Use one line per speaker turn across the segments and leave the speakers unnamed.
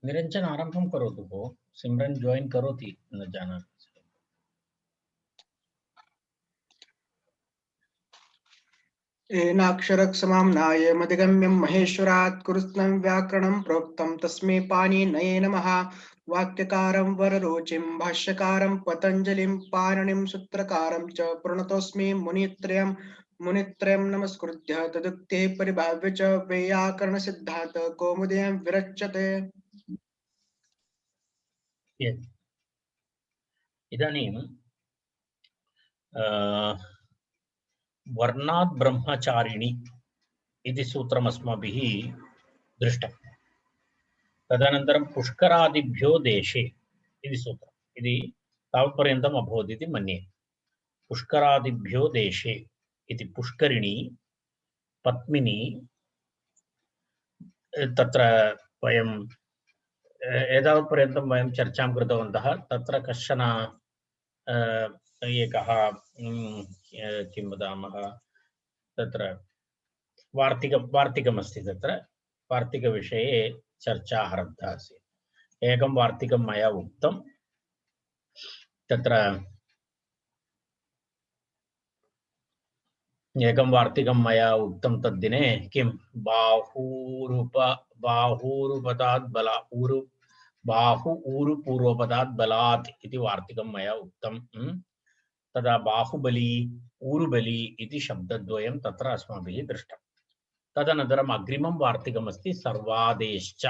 निरंजन आरंभं करोतु भो। सिमरन जॉइन करोति न जानामि।
येनाक्षरक्षमाम्नाय मधिगम्यं महेश्वरात् कृत्स्नं व्याकरणं प्रोक्तं तस्मै पाणिनये नमः। वाक्यकारं वररुचिं भाष्यकारं पतञ्जलिं पाणिनिं सूत्रकारं च प्रणतोऽस्मि मुनित्रयं नमस्कृत्य तदुक्ते परिभाव्य च वैयाकरणसिद्धान्त कौमुदीं विरच्यते।
इदानीं वर्णात् ब्रह्मचारिणी इति सूत्रम् अस्माभिः दृष्टं। तदनन्तरं पुष्करादिभ्यो देशे इति सूत्रम्। इति तावत्पर्यन्तम् अभवत् इति मन्ये। पुष्करादिभ्यो देशे इति पुष्करिणी पद्मिनी तत्र वयं एतावत्पर्यन्तं वयं चर्चां कृतवन्तः। तत्र कश्चन एकः किं वदामः तत्र वार्तिकमस्ति। तत्र वार्तिकविषये चर्चा आरब्धा आसीत्। एकं वार्तिकं मया उक्तं। तत्र एकं वार्तिकं मया उक्तं तद्दिने किं बाहूरुपदात् बला ऊरु बाहु ऊरु पूर्वपदात् बलात् इति वार्तिकं मया उक्तं। तदा बाहुबली ऊरुबली इति शब्दद्वयं तत्र अस्माभिः दृष्टं। तदनन्तरम् अग्रिमं वार्तिकमस्ति सर्वादेश्च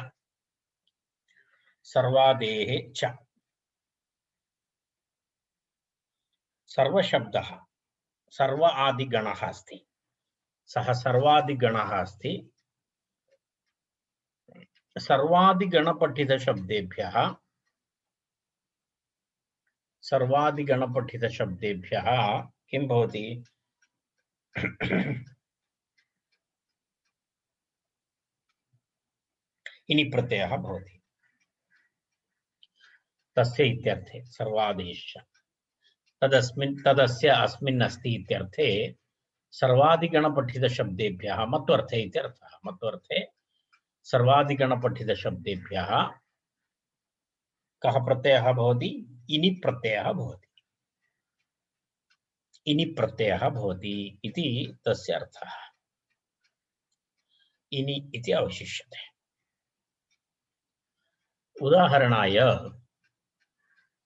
सर्वादेः च। सर्वशब्दः सर्व आदिगणः अस्ति। सः सर्वादिगणः अस्ति। सर्वादिगणपठितशब्देभ्यः किं भवति? इनि प्रत्ययः भवति। तस्य इत्यर्थे सर्वादेश्च तदस्य अस्मिन् अस्ति इत्यर्थे सर्वादिगणपठितशब्देभ्यः मत्वर्थे इत्यर्थः। मत्वर्थे सर्वादिगणपठितशब्देभ्यः कः प्रत्ययः भवति? इनि प्रत्ययः भवति। इनि प्रत्ययः भवति इति तस्य अर्थः। इनि इति अवशिष्यते। उदाहरणाय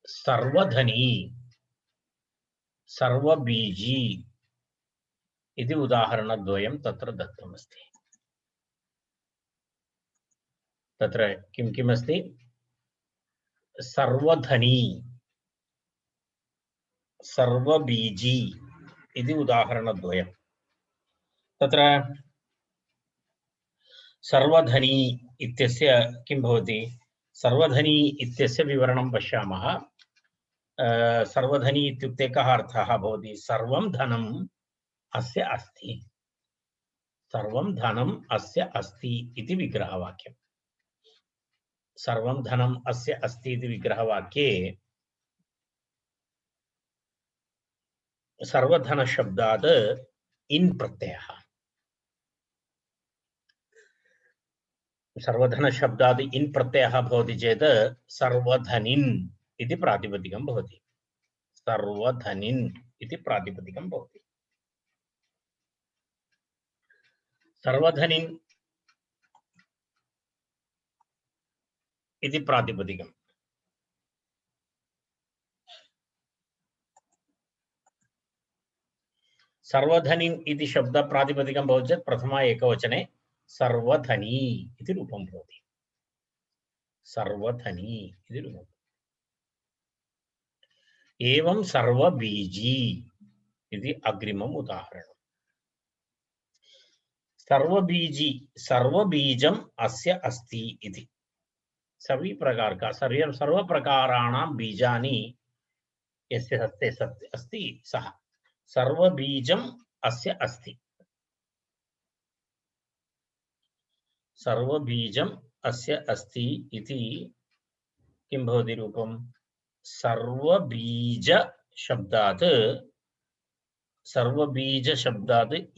सर्वधनी सर्वबीजी इति उदाहरणद्वयं तत्र दत्तमस्ति। तत्र किं किम् अस्ति? सर्वधनी सर्वबीजी इति उदाहरणद्वयं। तत्र सर्वधनी इत्यस्य किं भवति? सर्वधनी इत्यस्य विवरणं पश्यामः। सर्वधनी इत्युक्ते कः अर्थः भवति? सर्वं धनम् अस्य अस्ति। सर्वं धनम् अस्य अस्ति इति विग्रहवाक्यम्। सर्वं धनम् अस्य अस्ति इति विग्रहवाक्ये सर्वधनशब्दात् इन् प्रत्ययः। सर्वधनशब्दात् इन् प्रत्ययः भवति चेत् सर्वधनिन् इति प्रातिपदिकं भवति। सर्वधनिन् इति प्रातिपदिकं भवति। सर्वधनिन् इति प्रातिपदिकं सर्वधनिम् इति शब्द प्रातिपदिकं भवति चेत् प्रथमा एकवचने सर्वधनी इति रूपं भवति। सर्वधनी इति रूपम्। एवं सर्वबीजी इति अग्रिमम् उदाहरणम्। सर्वबीजी सर्वबीजम् अस्य अस्ति इति। सभी प्रकार का सर्व प्रकाराणां बीजानि यस्य हस्ते अस्ति सः सर्वबीजम् अस्य अस्ति। सर्वबीजम् अस्य अस्ति इति किं भवति रूपम्? सर्वबीज शब्दात्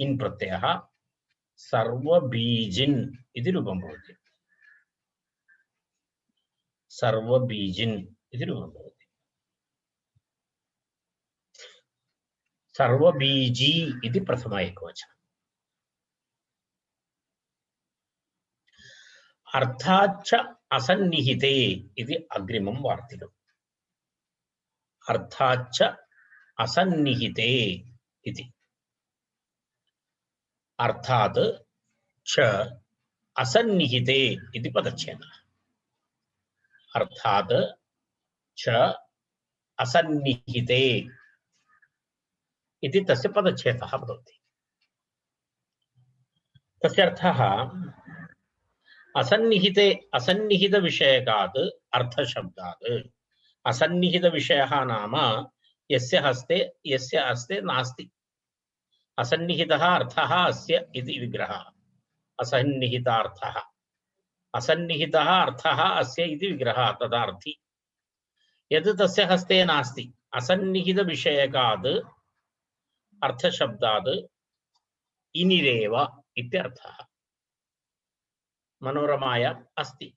इन् प्रत्ययः सर्वबीजिन् इति रूपं भवति। सर्वबीजिन् इति रूपं भवति। सर्वबीजी इति प्रथम एकवचनम्। अर्थाच्च असन्निहिते इति अग्रिमं वार्तिकम्। अर्थाच्च असन्निहिते इति। अर्थात् च असन्निहिते इति पदच्छेदः। अर्थात् च असन्निहिते इति तस्य पदच्छेदः भवति। तस्य अर्थः असन्निहिते असन्निहित विषयकात् अर्थशब्दात्। असन्निहित विषयः नाम यस्य हस्ते नास्ति। असन्निहितः अर्थः अस्य इति विग्रहः। असन्निहितार्थः असन्निहितः अर्थः अस्य इति विग्रहः तदार्थी। यद् तस्य हस्ते नास्ति असन्निहित विषयकात् अर्थशब्दात् इनिरेव इत्यर्थः। मनोरमायाम् अस्ति।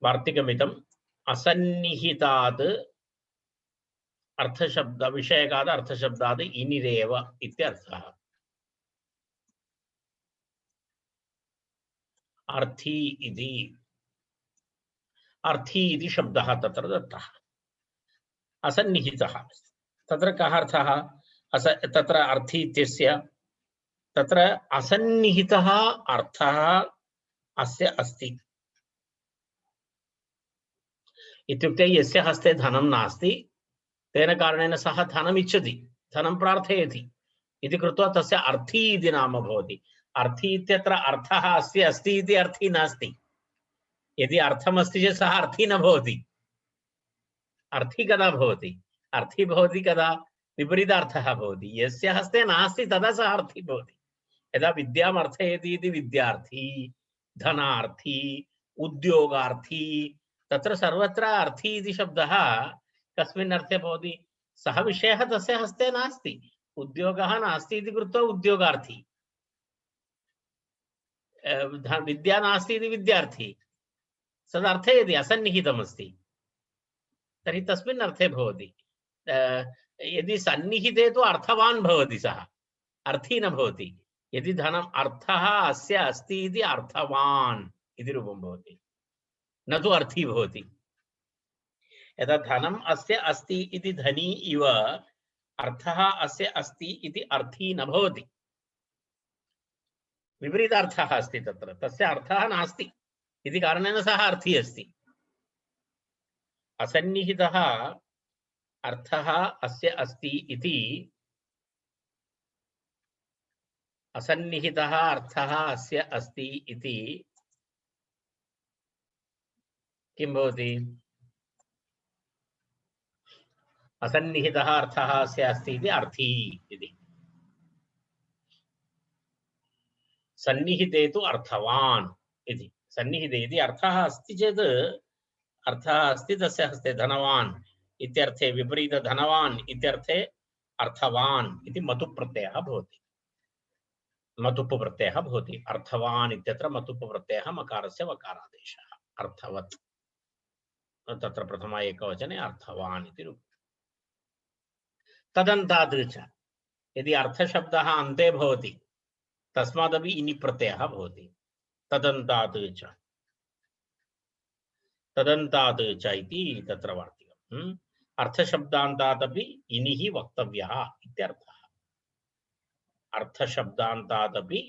वार्तिकमिदम् असन्निहितात् अर्थशब्द विषयकात् अर्थशब्दात् इनिरेव इत्यर्थः। अर्थी इति शब्दः तत्र दत्तः। असन्निहितः तत्र कः अर्थः? तत्र अर्थी इत्यस्य तत्र असन्निहितः अर्थः अस्य अस्ति इत्युक्ते यस्य हस्ते धनं नास्ति तेन कारणेन सः धनम् इच्छति, धनं प्रार्थयति इति कृत्वा तस्य अर्थी इति नाम भवति। अर्थी इत्यत्र अर्थः अस्य अस्ति इति अर्थी नास्ति। यदि अर्थमस्ति चेत् सः अर्थी न भवति। अर्थी कदा भवति? अर्थी भवति कदा विपरीतार्थः भवति। यस्य हस्ते नास्ति तदा सः अर्थी भवति। यदा विद्याम् अर्थयति इति विद्यार्थी, धनार्थी, उद्योगार्थी, तत्र सर्वत्र अर्थी इति शब्दः कस्मिन् अर्थे भवति? सः विषयः तस्य हस्ते नास्ति, उद्योगः नास्ति इति कृत्वा उद्योगार्थी, विद्या नास्ति इति विद्यार्थी। सदर्थयति असन्निहितमस्ति तर्हि तस्मिन् अर्थे भवति। यदि सन्निहिते तु अर्थवान् भवति, सः अर्थी न भवति। यदि धनम् अर्थः अस्य अस्ति इति अर्थवान् इति रूपं भवति, न तु अर्थी भवति। यदा धनम् अस्य अस्ति इति धनी इव अर्थः अस्य अस्ति इति अर्थी न भवति। विपरीतार्थः अस्ति तत्र, तस्य अर्थः नास्ति इति कारणेन सः अर्थी अस्ति। असन्निहितः अर्थः अस्य अस्ति इति, असन्निहितः अर्थः अस्य अस्ति इति किं भवति? असन्निहितः अर्थः अस्य अस्ति इति अर्थी इति। सन्निहिते तु अर्थवान् इति। सन्निहिते इति अर्थः अस्ति चेत्, अर्थः अस्ति तस्य हस्ते धनवान् इत्यर्थे, विपरीत धनवान् इत्यर्थे अर्थवान् इति मतुप् प्रत्ययः भवति। मतुप् प्रत्ययः भवति। अर्थवान् इत्यत्र मतुप् प्रत्ययः मकारस्य वकारादेशः। अर्थवत् तत्र प्रथमा एकवचने अर्थवान् इति रूपम्। तदन्तात् च यदि अर्थशब्दः अन्ते भवति तस्मादपि इनि प्रत्ययः भवति। तदन्तात् च इति तत्र वार्तिकम्। अर्थशब्दान्तादपि इनिः वक्तव्यः इत्यर्थः। अर्थशब्दान्तादपि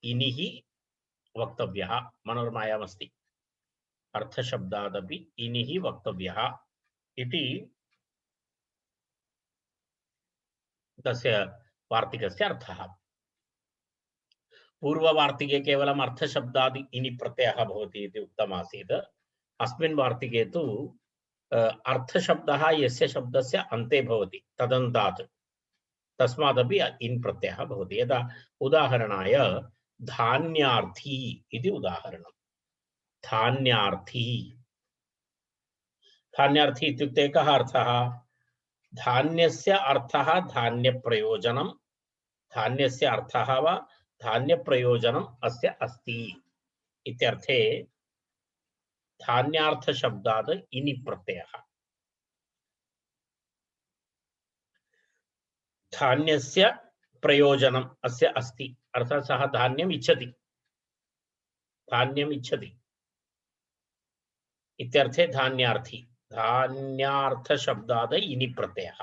इनिः वक्तव्यः मनोरमायामस्ति। अर्थशब्दादपि इनिः वक्तव्यः इति तस्य वार्तिकस्य अर्थः। पूर्ववार्तिके केवलम् अर्थशब्दादि इनि प्रत्ययः भवति इति उक्तमासीत्। अस्मिन् वार्तिके तु अर्थशब्दः यस्य शब्दस्य अन्ते भवति तदन्तात् तस्मादपि इन् प्रत्ययः भवति। यदा उदाहरणाय धान्यार्थी इति उदाहरणं। धान्यार्थी धान्यार्थी इत्युक्ते कः अर्थः? धान्यस्य अर्थः धान्यप्रयोजनं, धान्यस्य अर्थः वा धान्यप्रयोजनम् अस्य अस्ति इत्यर्थे धान्यार्थशब्दात् इनि प्रत्ययः। धान्यस्य प्रयोजनम् अस्य अस्ति अर्थात् सः धान्यम् इच्छति इत्यर्थे धान्यार्थी। धान्यार्थशब्दात् इनि प्रत्ययः।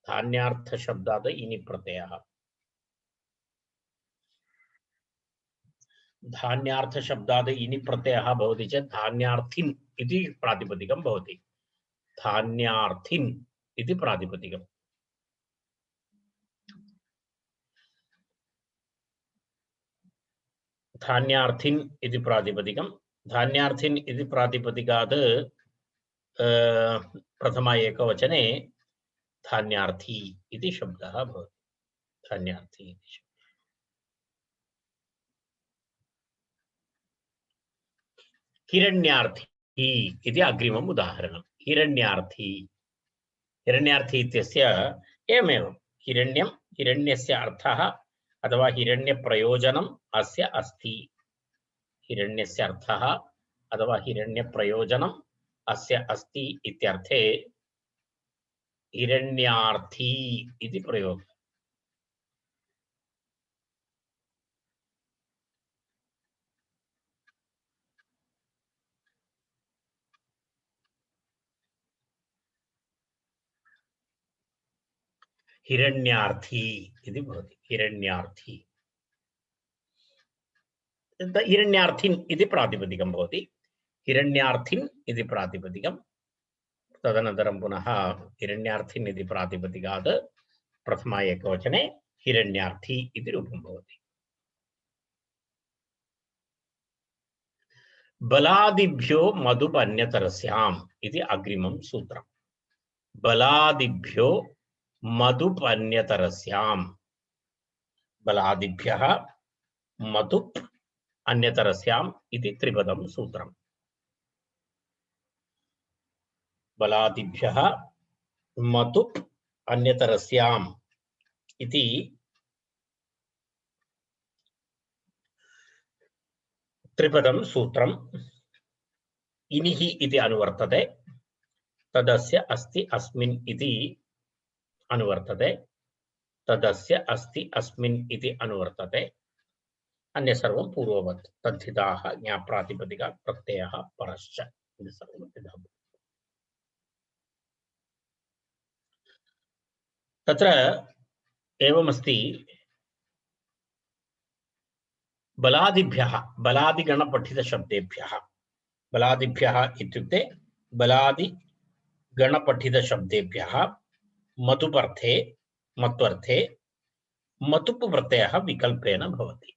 धान्यार्थशब्दात् इनि प्रत्ययः। धान्यार्थशब्दात् इनि प्रत्ययः भवति चेत् धान्यार्थिन् इति प्रातिपदिकं भवति। धान्यार्थिन् इति प्रातिपदिकम्। धान्यार्थिन् इति प्रातिपदिकं। धान्यार्थिन् इति प्रातिपदिकात् प्रथम एकवचने धान्यार्थी इति शब्दः भवति। धान्यार्थी इति शब्दः। हिरण्यार्थी इति अग्रिमम् उदाहरणं। हिरण्यार्थी इत्यस्य एवमेव हिरण्यं, हिरण्यस्य अर्थः अथवा हिरण्यप्रयोजनम् अस्य अस्ति। हिरण्यस्य अर्थः अथवा हिरण्यप्रयोजनम् अस्य अस्ति इत्यर्थे हिरण्यार्थी इति प्रयोगः। हिरण्यार्थी इति भवति। हिरण्यार्थी हिरण्यार्थिन् इति प्रातिपदिकं भवति। हिरण्यार्थिन् इति प्रातिपदिकं। तदनन्तरं पुनः हिरण्यार्थिन् इति प्रातिपदिकात् प्रथम एकवचने हिरण्यार्थी इति रूपं भवति। बलादिभ्यो मधुपन्यतरस्याम् इति अग्रिमं सूत्रम्। बलादिभ्यो मधुपन्यतरस्याम्। बलादिभ्यः मधुप् अन्यतरस्याम् इति त्रिपदं सूत्रम्। बलादिभ्यः मधुप् अन्यतरस्याम् इति त्रिपदं सूत्रम्। इनिः इति अनुवर्तते, तदस्य अस्ति अस्मिन् इति अनुवर्तते, तदस्य अस्ति अस्मिन् इति अनुवर्तते। अन्य सर्वं पूर्ववत् तद्धिताः ज्ञाप्रातिपदिका प्रत्ययः परश्च इति सर्वं तद्धितम्। तत्र एवमस्ति। बलादिभ्यः बलादिगणपठितशब्देभ्यः, बलादिभ्यः इत्युक्ते बलादिगणपठितशब्देभ्यः मधुपर्थे मत्वर्थे मतुप् प्रत्ययः विकल्पेन भवति।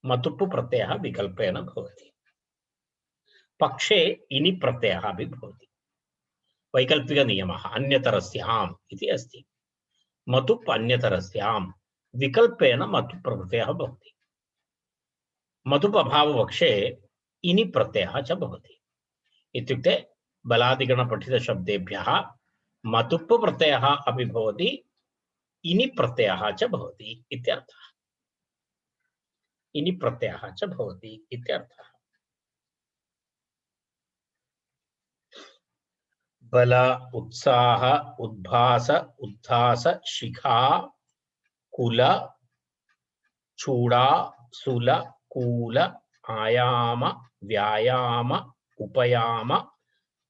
मतुप् प्रत्ययः विकल्पेन भवति। पक्षे इनि प्रत्ययः अपि भवति। वैकल्पिक नियमः अन्यतरस्याम् इति अस्ति। मतुप् अन्यतरस्याम् विकल्पेन मतुप् प्रत्ययः भवति। मतुप् अभावपक्षे इनि प्रत्ययः च भवति। इत्युक्ते बलादिगणपठितशब्देभ्यः मतुप् प्रत्ययः अपि भवति, इनि प्रत्ययः च भवति इत्यर्थः। इनि प्रत्ययः च भवति इत्यर्थः। बल उत्साह उद्भास उद्धास शिखा कुल चूड़ा सुल कूल आयाम व्यायाम उपयाम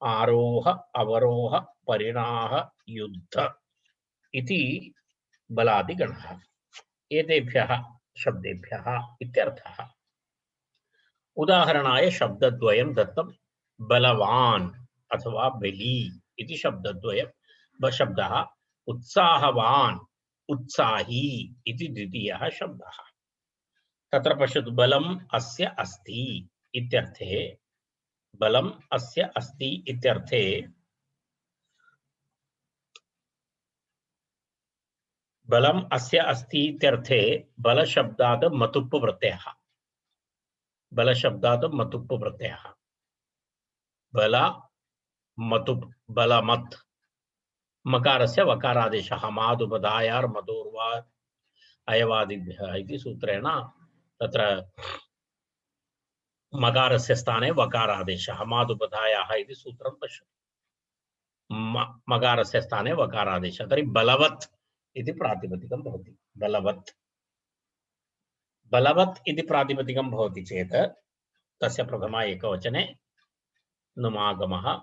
आरोह अवरोह परिणाह युद्ध इति बलादिगणः। एतेभ्यः शब्देभ्यः इत्यर्थः। उदाहरणाय शब्दद्वयं दत्तं बलवान् अथवा बली इति शब्दद्वयं शब्दः, उत्साहवान् उत्साही इति द्वितीयः शब्दः। तत्र पश्यतु, बलम् अस्य अस्ति इत्यर्थे, बलम् अस्य अस्ति इत्यर्थे बलम् अस्य अस्ति इत्यर्थे बलशब्दात् मतुप् प्रत्ययः, बलशब्दात् मतुप् प्रत्ययः, बल मतुप् बलमत्, मकारस्य वकारादेशः मादुपधायार् मधुर्वा अयवादिभ्यः इति सूत्रेण तत्र मकारस्य स्थाने वकारादेशः, मादुपधायाः इति सूत्रं पश्यतु, मकारस्य स्थाने वकारादेशः, तर्हि बलवत् इति प्रातिपदिकं भवति। बलवत्, बलवत् इति प्रातिपदिकं भवति चेत् तस्य प्रथमा एकवचने नुमागमः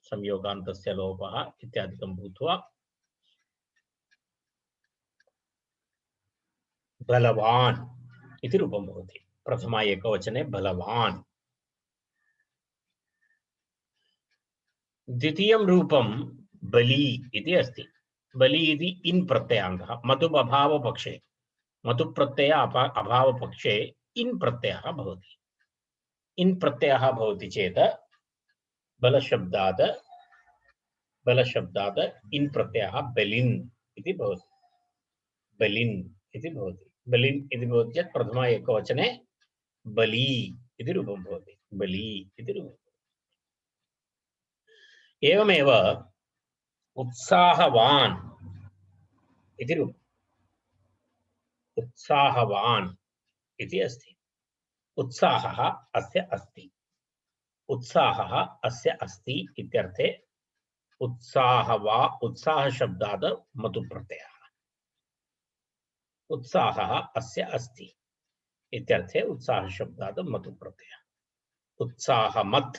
संयोगान्तस्य लोपः इत्यादिकं भूत्वा बलवान् इति रूपं भवति। प्रथमा एकवचने बलवान्। द्वितीयं रूपं बली इति अस्ति। बली इति इन् प्रत्ययाङ्गः, मतुप् अभावपक्षे, मतुप् प्रत्यय अभावपक्षे इन् प्रत्ययः भवति। इन् प्रत्ययः भवति चेत् बलशब्दात् इन् प्रत्ययः बलिन् इति भवति। बलिन् इति भवति। बलिन् इति भवति चेत् प्रथमा एकवचने बली इति रूपं भवति। बली इति रूपम्। एवमेव उत्साहवान् इति रूपम्। उत्साहवान् इति अस्ति। उत्साहः अस्य अस्ति, उत्साहः अस्य अस्ति इत्यर्थे उत्साहवा उत्साह शब्दात् मतुप् प्रत्ययः, उत्साहः अस्य अस्ति इत्यर्थे उत्साह शब्दात् मतुप् प्रत्ययः। उत्साहमत्,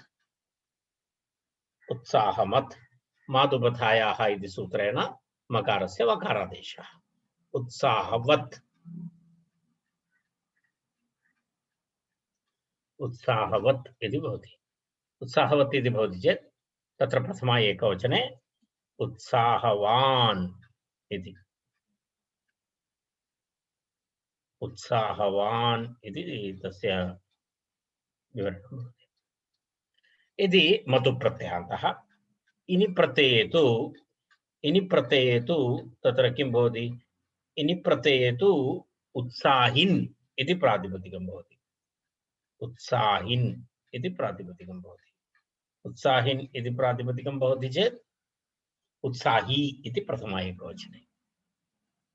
उत्साहमत् मादुपधायाः इति सूत्रेण मकारस्य वकारादेशः। उत्साहवत्, उत्साहवत् इति भवति। उत्साहवत् इति भवति चेत् तत्र प्रथमा एकवचने उत्साहवान् इति, उत्साहवान् इति तस्य विवरणं भवति। इति मतुप् प्रत्ययान्तः। इनि प्रत्यये तु तत्र किं भवति? इनि प्रत्यये तु उत्साहिन् इति प्रातिपदिकं भवति। उत्साहिन् इति प्रातिपदिकं भवति। उत्साहिन् इति प्रातिपदिकं भवति चेत् उत्साही इति प्रथमा एकवचने,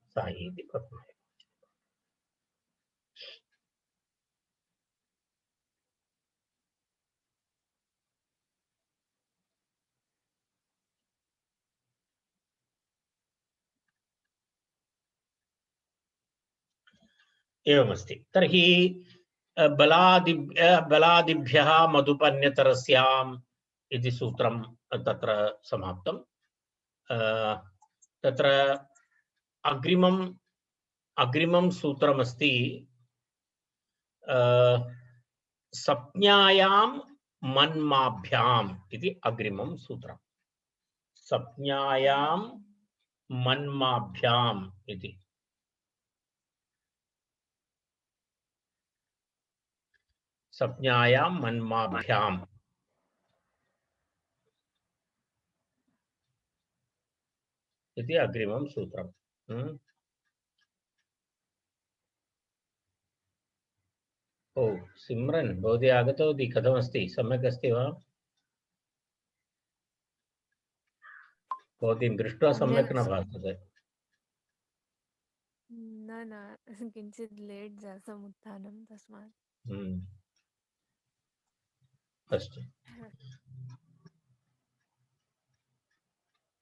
उत्साही इति प्रथमा एकवचने। एवमस्ति। तर्हि बलादिभ्यः मधुपन्यतरस्याम् इति सूत्रं तत्र समाप्तं। तत्र अग्रिमं सूत्रमस्ति सप्ज्ञायां मन्माभ्याम् इति अग्रिमं सूत्रं। सप्ज्ञायां मन्माभ्याम् इति, सप्ज्ञायां मन्माभ्याम् इति अग्रिमं सूत्रम्। ओ सिम्रन्, भवती आगतवती, कथमस्ति? सम्यक् अस्ति वा? भवतीं दृष्ट्वा सम्यक् न भासते।
न किञ्चित् लेट् जातम् उत्थानं, तस्मात्।
अस्तु।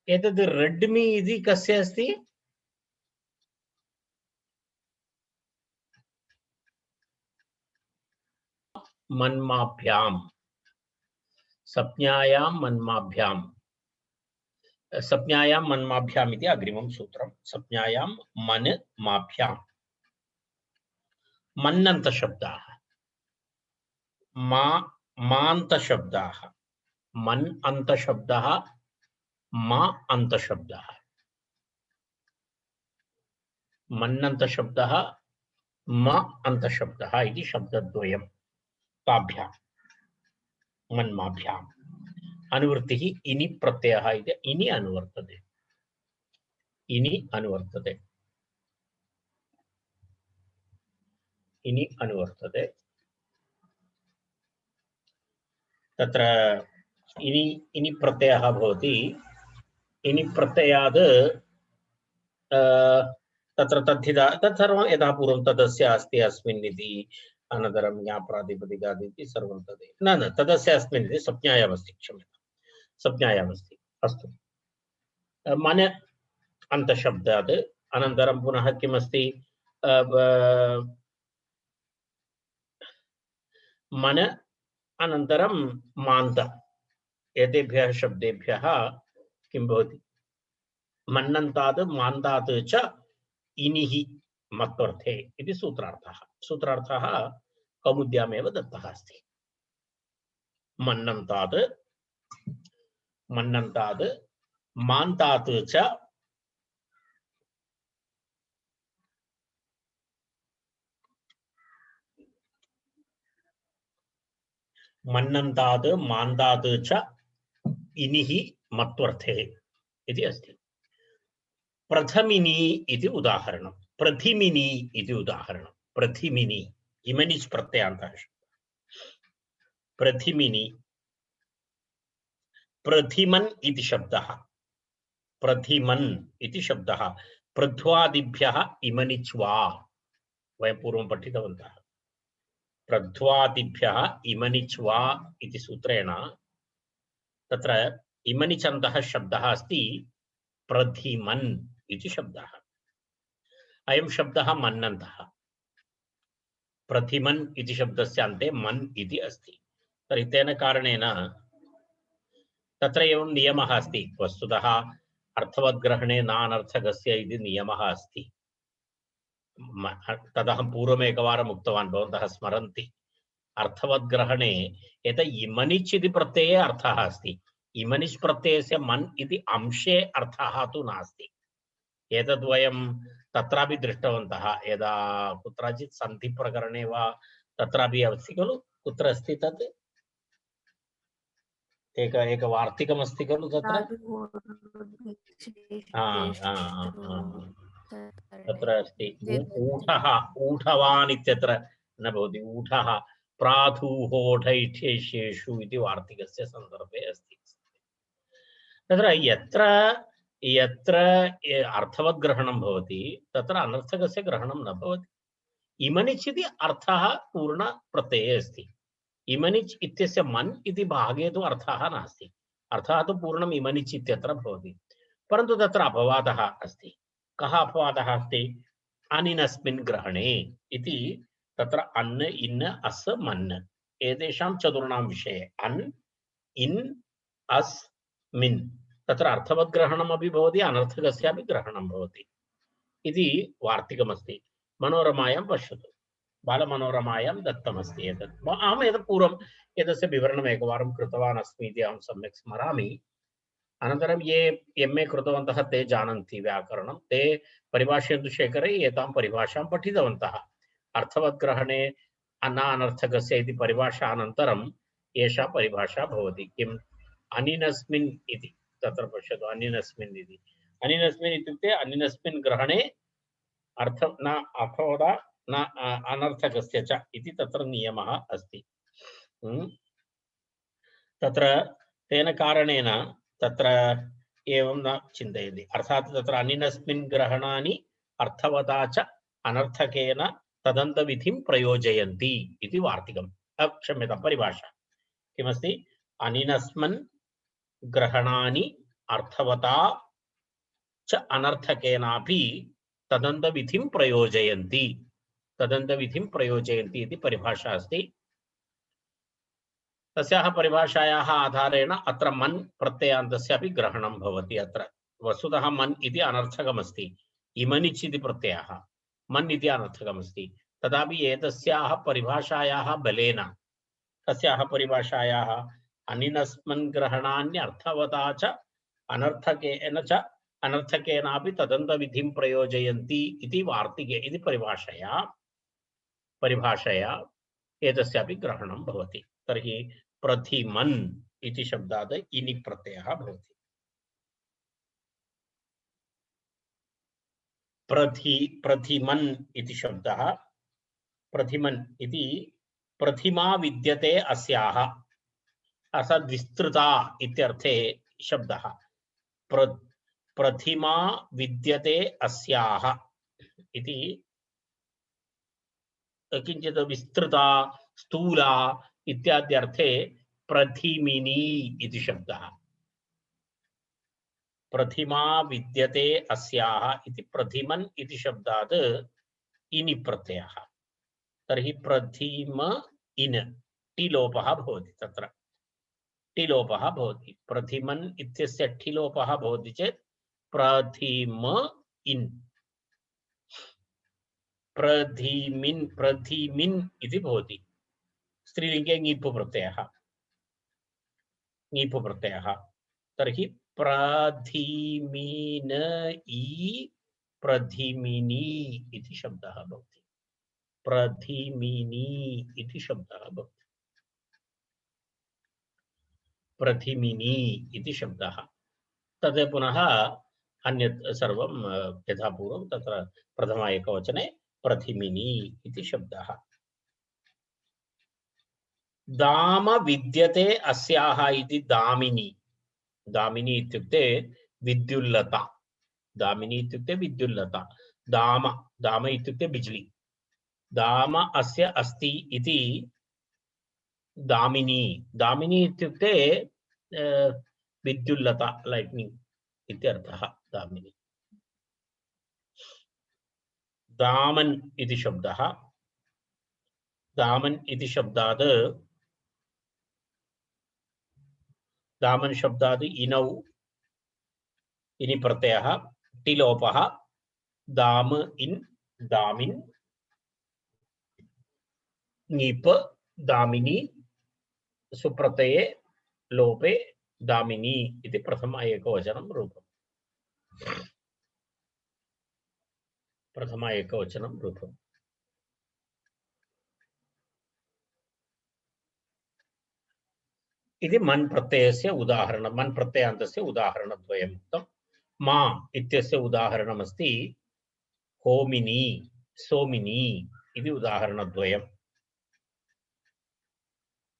एतद् रेड्मी इति कस्य अस्ति? मन्माभ्याम्, संज्ञायां मन्माभ्यां संज्ञायां मन्माभ्याम् इति अग्रिमं सूत्रं। संज्ञायां मन माभ्यां मन्नन्त शब्दाः मान्त शब्दाः मन अन्त शब्दः मा अन्त शब्दः मन्नन्त शब्दः म अन्त शब्दः इति शब्दद्वयं ताभ्यां मन्माभ्याम् अनुवृत्तिः इनि प्रत्ययः इति इनि अनुवर्तते इनि अनुवर्तते इनि अनुवर्तते तत्र इनि इनि प्रत्ययः भवति इनि प्रत्ययात् तत्र तद्धिता तत्सर्वं यथा पूर्वं तदस्य अस्ति अस्मिन् इति अनन्तरं ज्ञाप्रातिपदिकात् इति सर्वं तदेव न तदस्य अस्मिन् इति संज्ञायाम् अस्ति क्षम्यतां संज्ञायाम् अस्ति अस्तु मन अन्तशब्दात् अनन्तरं पुनः किमस्ति मन अनन्तरं मान्त एतेभ्यः शब्देभ्यः किं भवति मन्नन्तात् मान्तात् च इनिः मत्वर्थे इति सूत्रार्थः सूत्रार्थः कौमुद्यामेव दत्तः अस्ति मन्नन्तात् मान्तात् च मन्नन्तात् मान्तात् च इनिः मत्वर्थे इति अस्ति प्रथमिनी इति उदाहरणं प्रथिमिनी इति उदाहरणं प्रथिमिनी इमनिच् प्रत्ययान्तः प्रथिमिनी प्रथिमन् इति शब्दः प्रथिमन् इति शब्दः प्रध्वादिभ्यः इमनिच् वा वयं पूर्वं पठितवन्तः प्रध्वादिभ्यः इमनिच् वा इति सूत्रेण तत्र इमनिचन्तः शब्दः अस्ति प्रथिमन् इति शब्दः अयं शब्दः मन्नन्तः प्रथिमन् इति शब्दस्य अन्ते मन् इति अस्ति तर्हि तेन कारणेन तत्र एवं नियमः अस्ति वस्तुतः अर्थवद्ग्रहणे नानर्थकस्य इति नियमः अस्ति तदहं पूर्वमेकवारम् उक्तवान् भवन्तः स्मरन्ति अर्थवद्ग्रहणे यत् इमनिच् इति प्रत्यये अर्थः अस्ति इमनिच् प्रत्ययस्य मन् इति अंशे अर्थः तु नास्ति एतद् वयं तत्रापि दृष्टवन्तः यदा कुत्रचित् सन्धिप्रकरणे वा तत्रापि अस्ति खलु कुत्र अस्ति तत् एक वार्तिकमस्ति खलु तत्र तत्र अस्ति ऊढवान् इत्यत्र न भवति ऊढः प्राथूहोढैठेष्येषु इति वार्तिकस्य सन्दर्भे अस्ति तत्र यत्र यत्र अर्थवद्ग्रहणं भवति तत्र अनर्थकस्य ग्रहणं न भवति इमनिच् इति अर्थः पूर्णप्रत्यये अस्ति इमनिच् इत्यस्य मन् इति भागे तु अर्थः नास्ति अर्थः तु पूर्णम् इमनिच् इत्यत्र भवति परन्तु तत्र अपवादः अस्ति कः अपवादः अस्ति अनिनस्मिन् ग्रहणे इति तत्र अन् इन् अस् मन् एतेषां चतुर्णां विषये अन् इन् अस् मिन् तत्र अर्थवद्ग्रहणमपि भवति अनर्थकस्यापि ग्रहणं भवति इति वार्तिकमस्ति मनोरमायां पश्यतु बालमनोरमायां दत्तमस्ति एतत् अहम् एतत् पूर्वम् एतस्य विवरणम् एकवारं कृतवान् अस्मि इति अहं सम्यक् स्मरामि अनन्तरं ये MA कृतवन्तः ते जानन्ति व्याकरणं ते परिभाषेन्दुशेखरे एतां परिभाषां पठितवन्तः अर्थवद्ग्रहणे अनानर्थकस्य इति परिभाषा अनन्तरम् एषा परिभाषा भवति किम् अनिनस्मिन् इति तत्र पश्यतु अनिनस्मिन् इति अनिनस्मिन् इत्युक्ते अनिनस्मिन् ग्रहणे अर्थ न अथवा न अनर्थकस्य च इति तत्र नियमः अस्ति तत्र तेन कारणेन तत्र एवं न चिन्तयन्ति अर्थात् तत्र अनिनस्मिन् ग्रहणानि अर्थवता च अनर्थकेन तदन्तविधिं प्रयोजयन्ति इति वार्तिकं क्षम्यतां परिभाषा किमस्ति अनिनस्मिन् ग्रहणानि अर्थवता च अनर्थकेनापि तदन्तविधिं प्रयोजयन्ति इति परिभाषा अस्ति तस्याः परिभाषायाः आधारेण अत्र मन् प्रत्ययान्तस्यापि ग्रहणं भवति। अत्र वस्तुतः मन् इति अनर्थकमस्ति, इमनिच् इति प्रत्ययः मन् इति अनर्थकमस्ति। तथापि एतस्याः परिभाषायाः बलेन, तस्याः परिभाषायाः अनिनस्मन् ग्रहणान्यर्थवता च अनर्थकेन च अनर्थकेनापि तदन्तविधिं प्रयोजयन्ति इति वार्तिके इति परिभाषया एतस्यापि ग्रहणं भवति। तर्हि प्रथिमन् इति शब्दात् इनि प्रत्ययः भवति। प्रथिमन् इति शब्दः, प्रथिमन् इति प्रथिमा विद्यते अस्याः अर्थात् विस्तृता इत्यर्थे शब्दः। प्रथिमा विद्यते अस्याः इति किञ्चित् विस्तृता स्थूला इत्याद्यर्थे प्रथिमिनी इति शब्दः। प्रथिमा विद्यते अस्याः इति प्रथिमन् इति शब्दात् इनि प्रत्ययः। तर्हि प्रथिम इन् टिलोपः भवति। तत्र टिलोपः भवति। प्रथिमन् इत्यस्य टिलोपः भवति चेत् प्रथिम इन्, प्रथिमिन् इति भवति। स्त्रीलिङ्गे ङीप् प्रत्ययः। तर्हि प्रथिमिन इ प्रथिमिनी इति शब्दः भवति। प्रथिमिनी इति शब्दः भवति। प्रथिमिनी इति शब्दः। तद् पुनः अन्यत् सर्वं यथा पूर्वं तत्र प्रथम एकवचने प्रथिमिनी इति शब्दः। दाम विद्यते अस्याः इति दामिनी। दामिनी इत्युक्ते विद्युल्लता। दामिनी इत्युक्ते विद्युल्लता। दाम इत्युक्ते बिज्ली। दाम अस्य अस्ति इति दामिनी। दामिनी इत्युक्ते विद्युल्लता, लैट्निंग इत्यर्थः दामिनी। दामन् इति शब्दः। दामन् इति शब्दात् दामन् शब्दात् इनौ इनि प्रत्ययः टिलोपः दाम इन् दामिन् ङीप् दामिनी सुप्रत्यये लोपे दामिनी इति प्रथम एकवचनं रूपम्। प्रथम एकवचनं रूपम्। इति मन् प्रत्ययस्य उदाहरणं, मन् प्रत्ययान्तस्य उदाहरणद्वयम् उक्तम्। मा इत्यस्य उदाहरणमस्ति होमिनी, सोमिनी इति उदाहरणद्वयम्।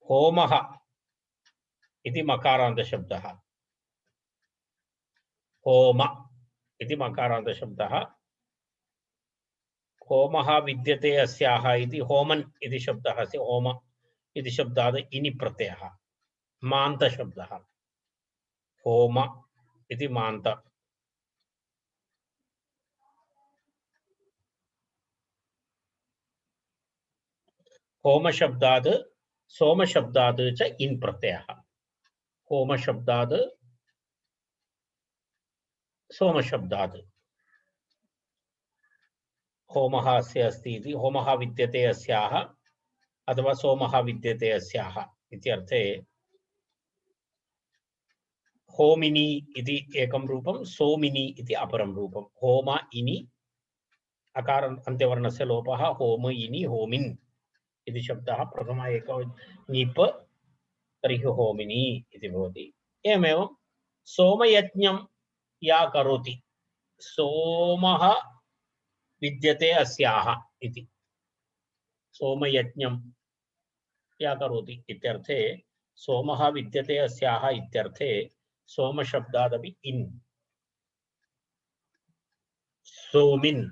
होमः इति मकारान्तशब्दः। होम इति मकारान्तशब्दः। होमः विद्यते अस्याः इति होमन् इति शब्दः अस्ति। होम इति शब्दात् इनि प्रत्ययः मान्तशब्दः। होम इति मान्त। होम शब्दात् सोम शब्दात् च इन् प्रत्ययः। होम शब्दात् सोम शब्दात् होमः अस्य अस्ति इति होमः विद्यते अस्याः अथवा सोमः विद्यते अस्याः इत्यर्थे होमिनी इति एकं रूपं, सोमिनी इति अपरं रूपं। होम इनि अकार अन्त्यवर्णस्य लोपः, होम इनि होमिन् इति शब्दः प्रथम एक ङीप्, तर्हि होमिनी इति भवति। एवमेव सोमयज्ञं या करोति, सोमः विद्यते अस्याः इति। सोमयज्ञं या करोति इत्यर्थे सोमः विद्यते अस्याः इत्यर्थे सोम शब्दादपि इन् सोमिन्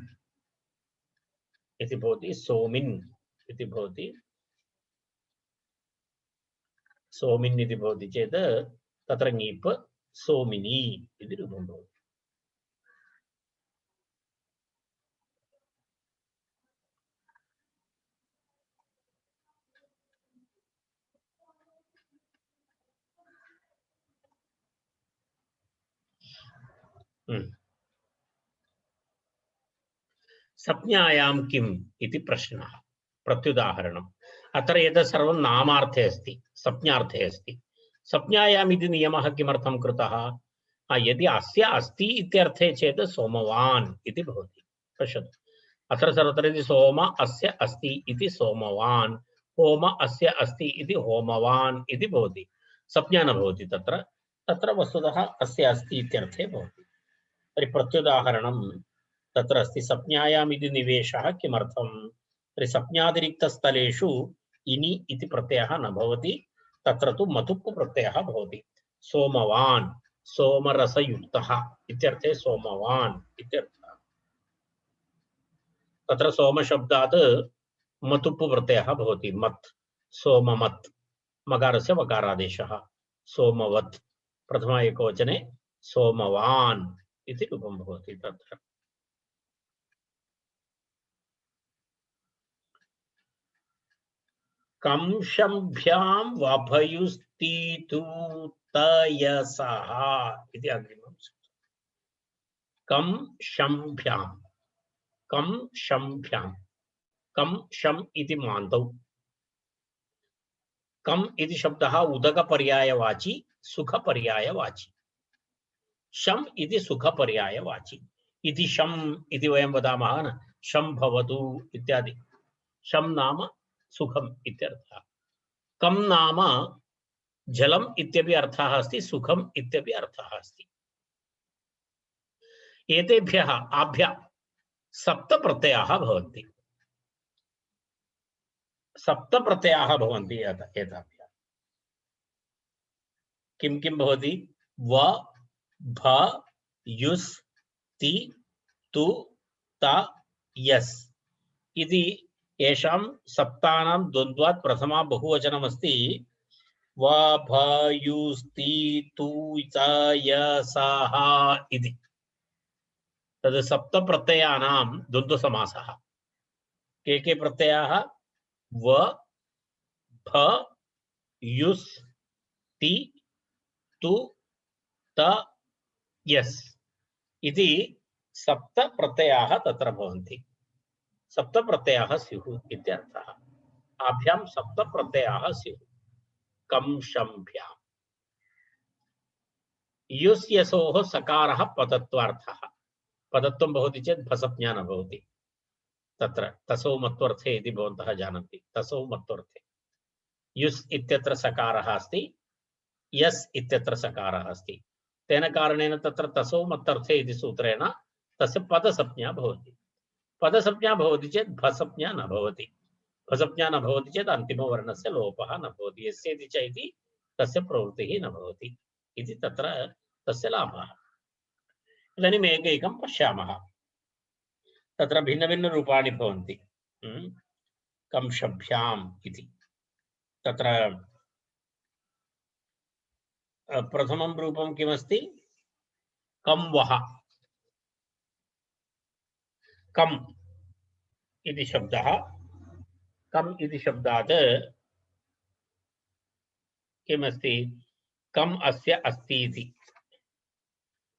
इति भवति। सोमिन् इति भवति। सोमिन् इति भवति चेत् तत्र ङीप् सोमिनी इति रूपं भवति। संज्ञायां किम् इति प्रश्नः। प्रत्युदाहरणम्। अत्र एतत् सर्वं नामार्थे अस्ति, संज्ञार्थे अस्ति। संज्ञायाम् इति नियमः किमर्थं कृतः? यदि अस्य अस्ति इत्यर्थे चेत् सोमवान् इति भवति। पश्यतु, अत्र सर्वत्र यदि सोम अस्य अस्ति इति सोमवान्, होम अस्य अस्ति इति होमवान् इति भवति, संज्ञा न भवति। तत्र तत्र वस्तुतः अस्य अस्ति इत्यर्थे भवति। तर्हि प्रत्युदाहरणं तत्र अस्ति संज्ञायाम् इति निवेशः किमर्थं? तर्हि संज्ञातिरिक्तस्थलेषु इनि इति प्रत्ययः न भवति, तत्र तु मतुप् प्रत्ययः भवति। सोमवान्, सोमरसयुक्तः इत्यर्थे सोमवान् इत्यर्थः। तत्र सोमशब्दात् मतुप् प्रत्ययः भवति। मत्, सोममत्, मकारस्य वकारादेशः। सोमवत्, प्रथमा एकवचने सोमवान् इति रूपं भवति। तत्र कंशभ्यां वभयुस्तीतु तयसः इति अग्रिमं सूत्रम्। कंशभ्यां, कंशभ्यां, कं शम् इति मान्तौ। कम् इति शब्दः उदकपर्यायवाची, सुखपर्यायवाची। शम् इति सुखपर्यायवाची। इति शम् इति वयं वदामः न, शं भवतु इत्यादि। शं नाम सुखम् इत्यर्थः। कं नाम जलम् इत्यपि अर्थः अस्ति, सुखम् इत्यपि अर्थः अस्ति। एतेभ्यः आभ्यः सप्त प्रत्ययाः भवन्ति। सप्त प्रत्ययाः भवन्ति एताभ्यः। किं किं भवति? व, भ, युस्, ति, तु, त, यस् इति येषां सप्तानां द्वन्द्वात् प्रथमा बहुवचनमस्ति। व, भ, युस्, ति, तु, त, यसः इति। तद् सप्त प्रत्ययानां द्वन्द्वसमासः। के के प्रत्ययाः? व, भ, युस्, ति, तु, त, यस् इति सप्त प्रत्ययाः तत्र भवन्ति। सप्त प्रत्ययाः स्युः इत्यर्थः। आभ्यां सप्त प्रत्ययाः स्युः। कंशभ्यां युस् यसोः सकारः पदत्वार्थः। पदत्वं भवति चेत् भसज्ञा न भवति। तत्र तसौ मत्वर्थे इति भवन्तः जानन्ति। तसौ मत्वर्थे युस् इत्यत्र सकारः अस्ति, यस् इत्यत्र सकारः अस्ति। तेन कारणेन तत्र तसौ मत्वर्थे इति सूत्रेण तस्य पदसंज्ञा भवति। पदसंज्ञा भवति चेत् भसज्ञा न भवति। भसज्ञा न भवति चेत् अन्तिमवर्णस्य लोपः न भवति। यस्य इति च इति तस्य प्रवृत्तिः न भवति इति तत्र तस्य लाभः। इदानीम् एकैकं पश्यामः। तत्र भिन्नभिन्नरूपाणि भवन्ति। कंशभ्याम् इति तत्र प्रथमं रूपं किमस्ति? कंवः। कम् इति शब्दः, कम् इति शब्दात् किमस्ति? कम् अस्य अस्ति इति।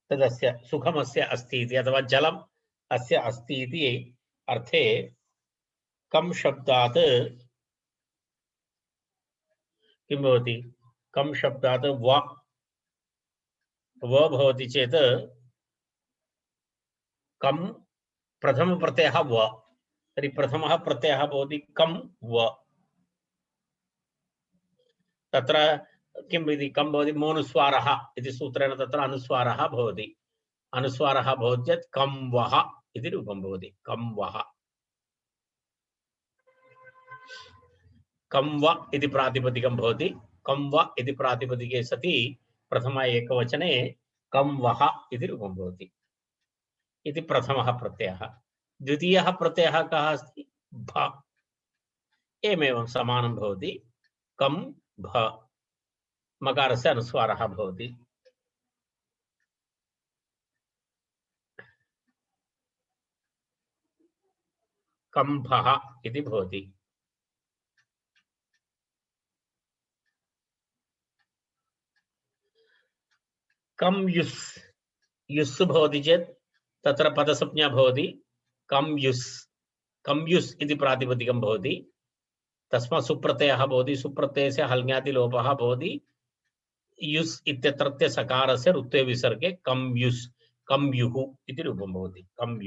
तदस्य सुखमस्य अस्ति इति अथवा जलम् अस्य अस्ति इति अर्थे कम् शब्दात् किं भवति? कम् शब्दात् व भवति चेत् कम् प्रथम प्रत्ययः व। तर्हि प्रथमः प्रत्ययः भवति कम् व। तत्र किम् इति? कम् भवति मोनुस्वारः इति सूत्रेण तत्र अनुस्वारः भवति। अनुस्वारः भवति चेत् कम् वः इति रूपं भवति। कम् वः। कम् व इति प्रातिपदिकं भवति। कम् व इति प्रातिपदिके सति प्रथम एकवचने कम् वः इति रूपं भवति। इति प्रथमः प्रत्ययः। द्वितीयः प्रत्ययः कः अस्ति? भ। एवमेवं समानं भवति। कम् भ। मकारस्य अनुस्वारः भवति। कंभः इति भवति। कम् युस् युस् भवति चेत् तत्र पदसंज्ञा भवति कम युस् इति प्रातिपदिकं भवति। तस्मात् सुप्रत्ययः भवति, सुप्रत्ययस्य हल्ङ्यादि लोपः भवति। युस् इत्यत्रत्य सकारस्य रुत्वे विसर्गे कम युः इति रूपं भवति। कम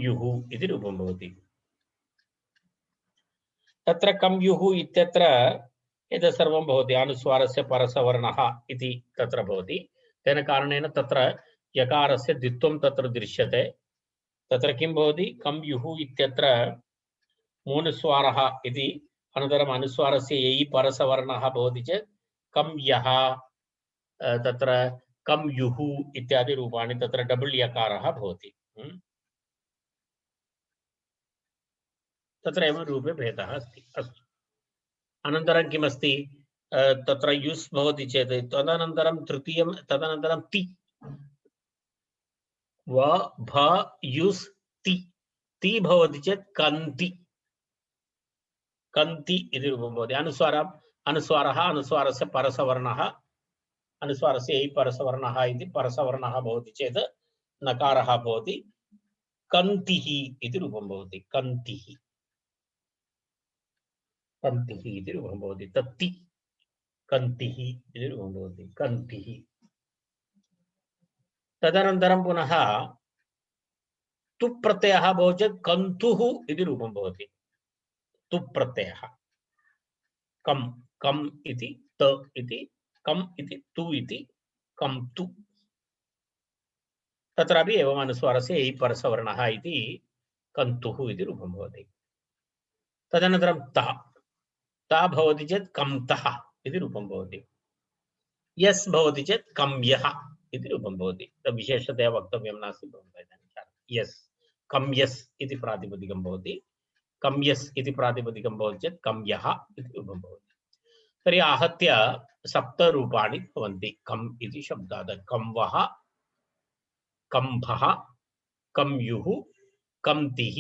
युः इति रूपं भवति। तत्र कम युः इत्यत्र एतत् सर्वं भवति, अनुस्वारस्य परसवर्णः इति तत्र भवति। तेन कारणेन तत्र यकारस्य द्वित्वं तत्र दृश्यते। तत्र किं भवति, कम युः इत्यत्र मूलस्वारः इति, अनन्तरम् अनुस्वारस्य ययि परसवर्णः भवति चेत् कम यः, तत्र कम युः इत्यादि रूपाणि तत्र डबल यकारः भवति। तत्र एवं रूपे भेदः अस्ति। अस्तु, अनन्तरं किमस्ति, तत्र युस् भवति चेत् तदनन्तरं तृतीयं, तदनन्तरं ति, व भ युस् ति, ति भवति चेत् कन्ति इति रूपं भवति। अनुस्वारः अनुस्वारस्य परसवर्णः, अनुस्वारस्य ययि परसवर्णः इति परसवर्णः भवति चेत् नकारः भवति, कन्तिः इति रूपं भवति। कन्तिः इति रूपं भवति। तत्ति कन्तिः इति रूपं भवति। कन्तिः। तदनन्तरं पुनः तु प्रत्ययः भवति चेत् कन्तुः इति रूपं भवति। तु प्रत्ययः कम इति त इति, कम इति तु इति, कम तु। तत्रापि एवम् अनुस्वारस्य ययि परसवर्णः इति कन्तुः इति रूपं भवति। तदनन्तरं ता भवति चेत् कम्तः इति रूपं भवति। यस् भवति चेत् कम्यः इति रूपं भवति। विशेषतया वक्तव्यं नास्ति भवन्तः इदानीं। यस् कम्यस् इति प्रातिपदिकं भवति। कम्यस् इति प्रातिपदिकं भवति चेत् कम्यः इति रूपं भवति। तर्हि आहत्य सप्तरूपाणि भवन्ति कम् इति शब्दात्। कंवः, कंभः, कम्युः, कम्तिः,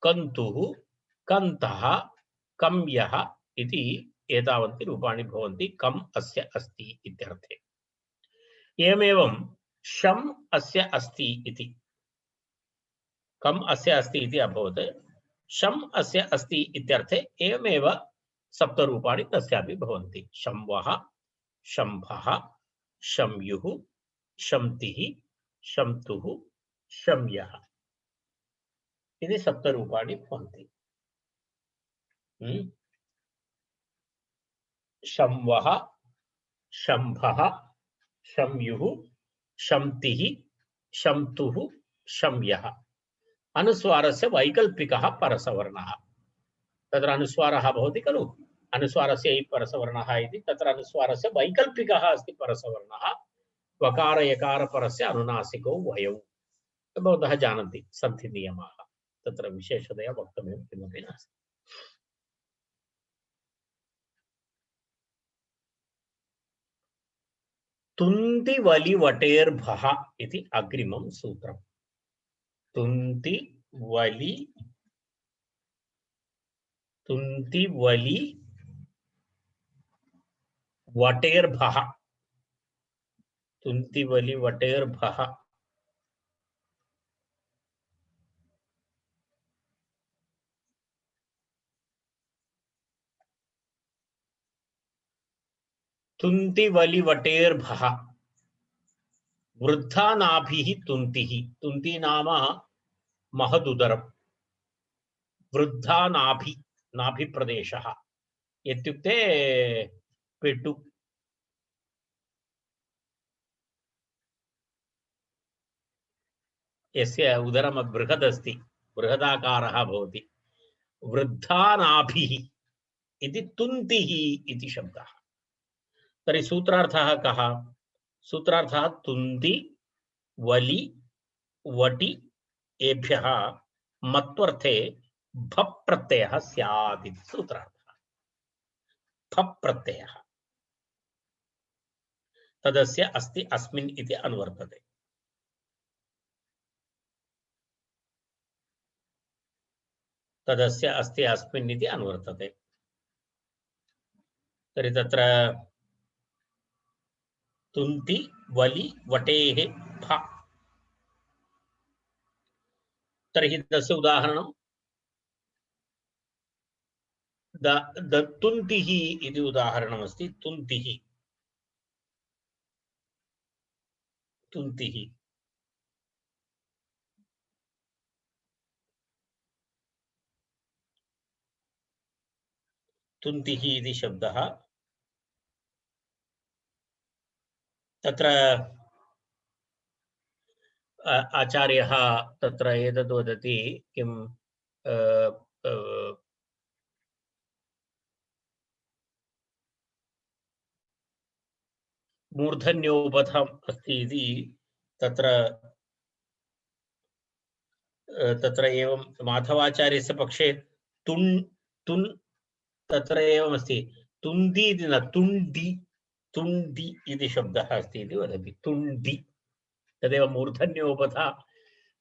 कन्तुः, कन्तः, कम्यः इति एतावन्ति रूपाणि भवन्ति कम् अस्य अस्ति इत्यर्थे। एवमेवं शम् अस्य अस्ति इति, कम् अस्य अस्ति इति अभवत्। शम् अस्य अस्ति इत्यर्थे एवमेव सप्तरूपाणि तस्यापि भवन्ति। शंवः, शंभः, शम्युः, शम्तिः, शम्तुः, शम्यः इति सप्तरूपाणि भवन्ति। शंवः, शंभः, शम्युः, शम्तिः, शम्तुः, शम्यः। अनुस्वारस्य वैकल्पिकः परसवर्णः। तत्र अनुस्वारः भवति खलु, अनुस्वारस्य ययि परसवर्णः इति, तत्र अनुस्वारस्य वैकल्पिकः अस्ति परसवर्णः। वकार यकार परस्य अनुनासिकौ वयौ भवन्तः जानन्ति, सन्ति नियमाः। तत्र विशेषतया वक्तव्यं किमपि नास्ति। तुन्ति वलि वटेर्भः इति अग्रिमं सूत्रम्। तुन्ति वलि वटेर्भः, तुन्ति वलि वटेर्भः। तुन्ति वलि वटेर्भः, वृद्धा नाभिः तुन्तिः। तुन्ति नाम महदुदरं, वृद्धा नाभि, नाभि प्रदेशः इत्युक्ते पेटु। यस्य उदरं बृहदस्ति, बृहदाकारः भवति, वृद्धा नाभिः इति तुन्तिः इति शब्दः। तर्हि सूत्रार्थः कः? सूत्रार्थः तुन्ति वलि वटि एभ्यः मत्वर्थे भप् प्रत्ययः स्यात् इति सूत्रार्थः। भप् प्रत्ययः तदस्य अस्ति अस्मिन् इति अनुवर्तते। तदस्य अस्ति अस्मिन् इति अनुवर्तते। तर्हि तत्र तुन्ति वलि वटेः फ। तर्हि तस्य उदाहरणं तुन्तिः इति उदाहरणमस्ति। तुन्तिः तुन्तिः तुन्तिः इति शब्दः तत्र आचार्यः तत्र एतद् वदति किं मूर्धन्योपधम् अस्ति इति तत्र एवं माधवाचार्यस्य पक्षे तुन् तुन् तत्र एवमस्ति तुन्दी इति न तुण्डि तुण्डि इति शब्दः अस्ति इति वदति। तुण्डि तदेव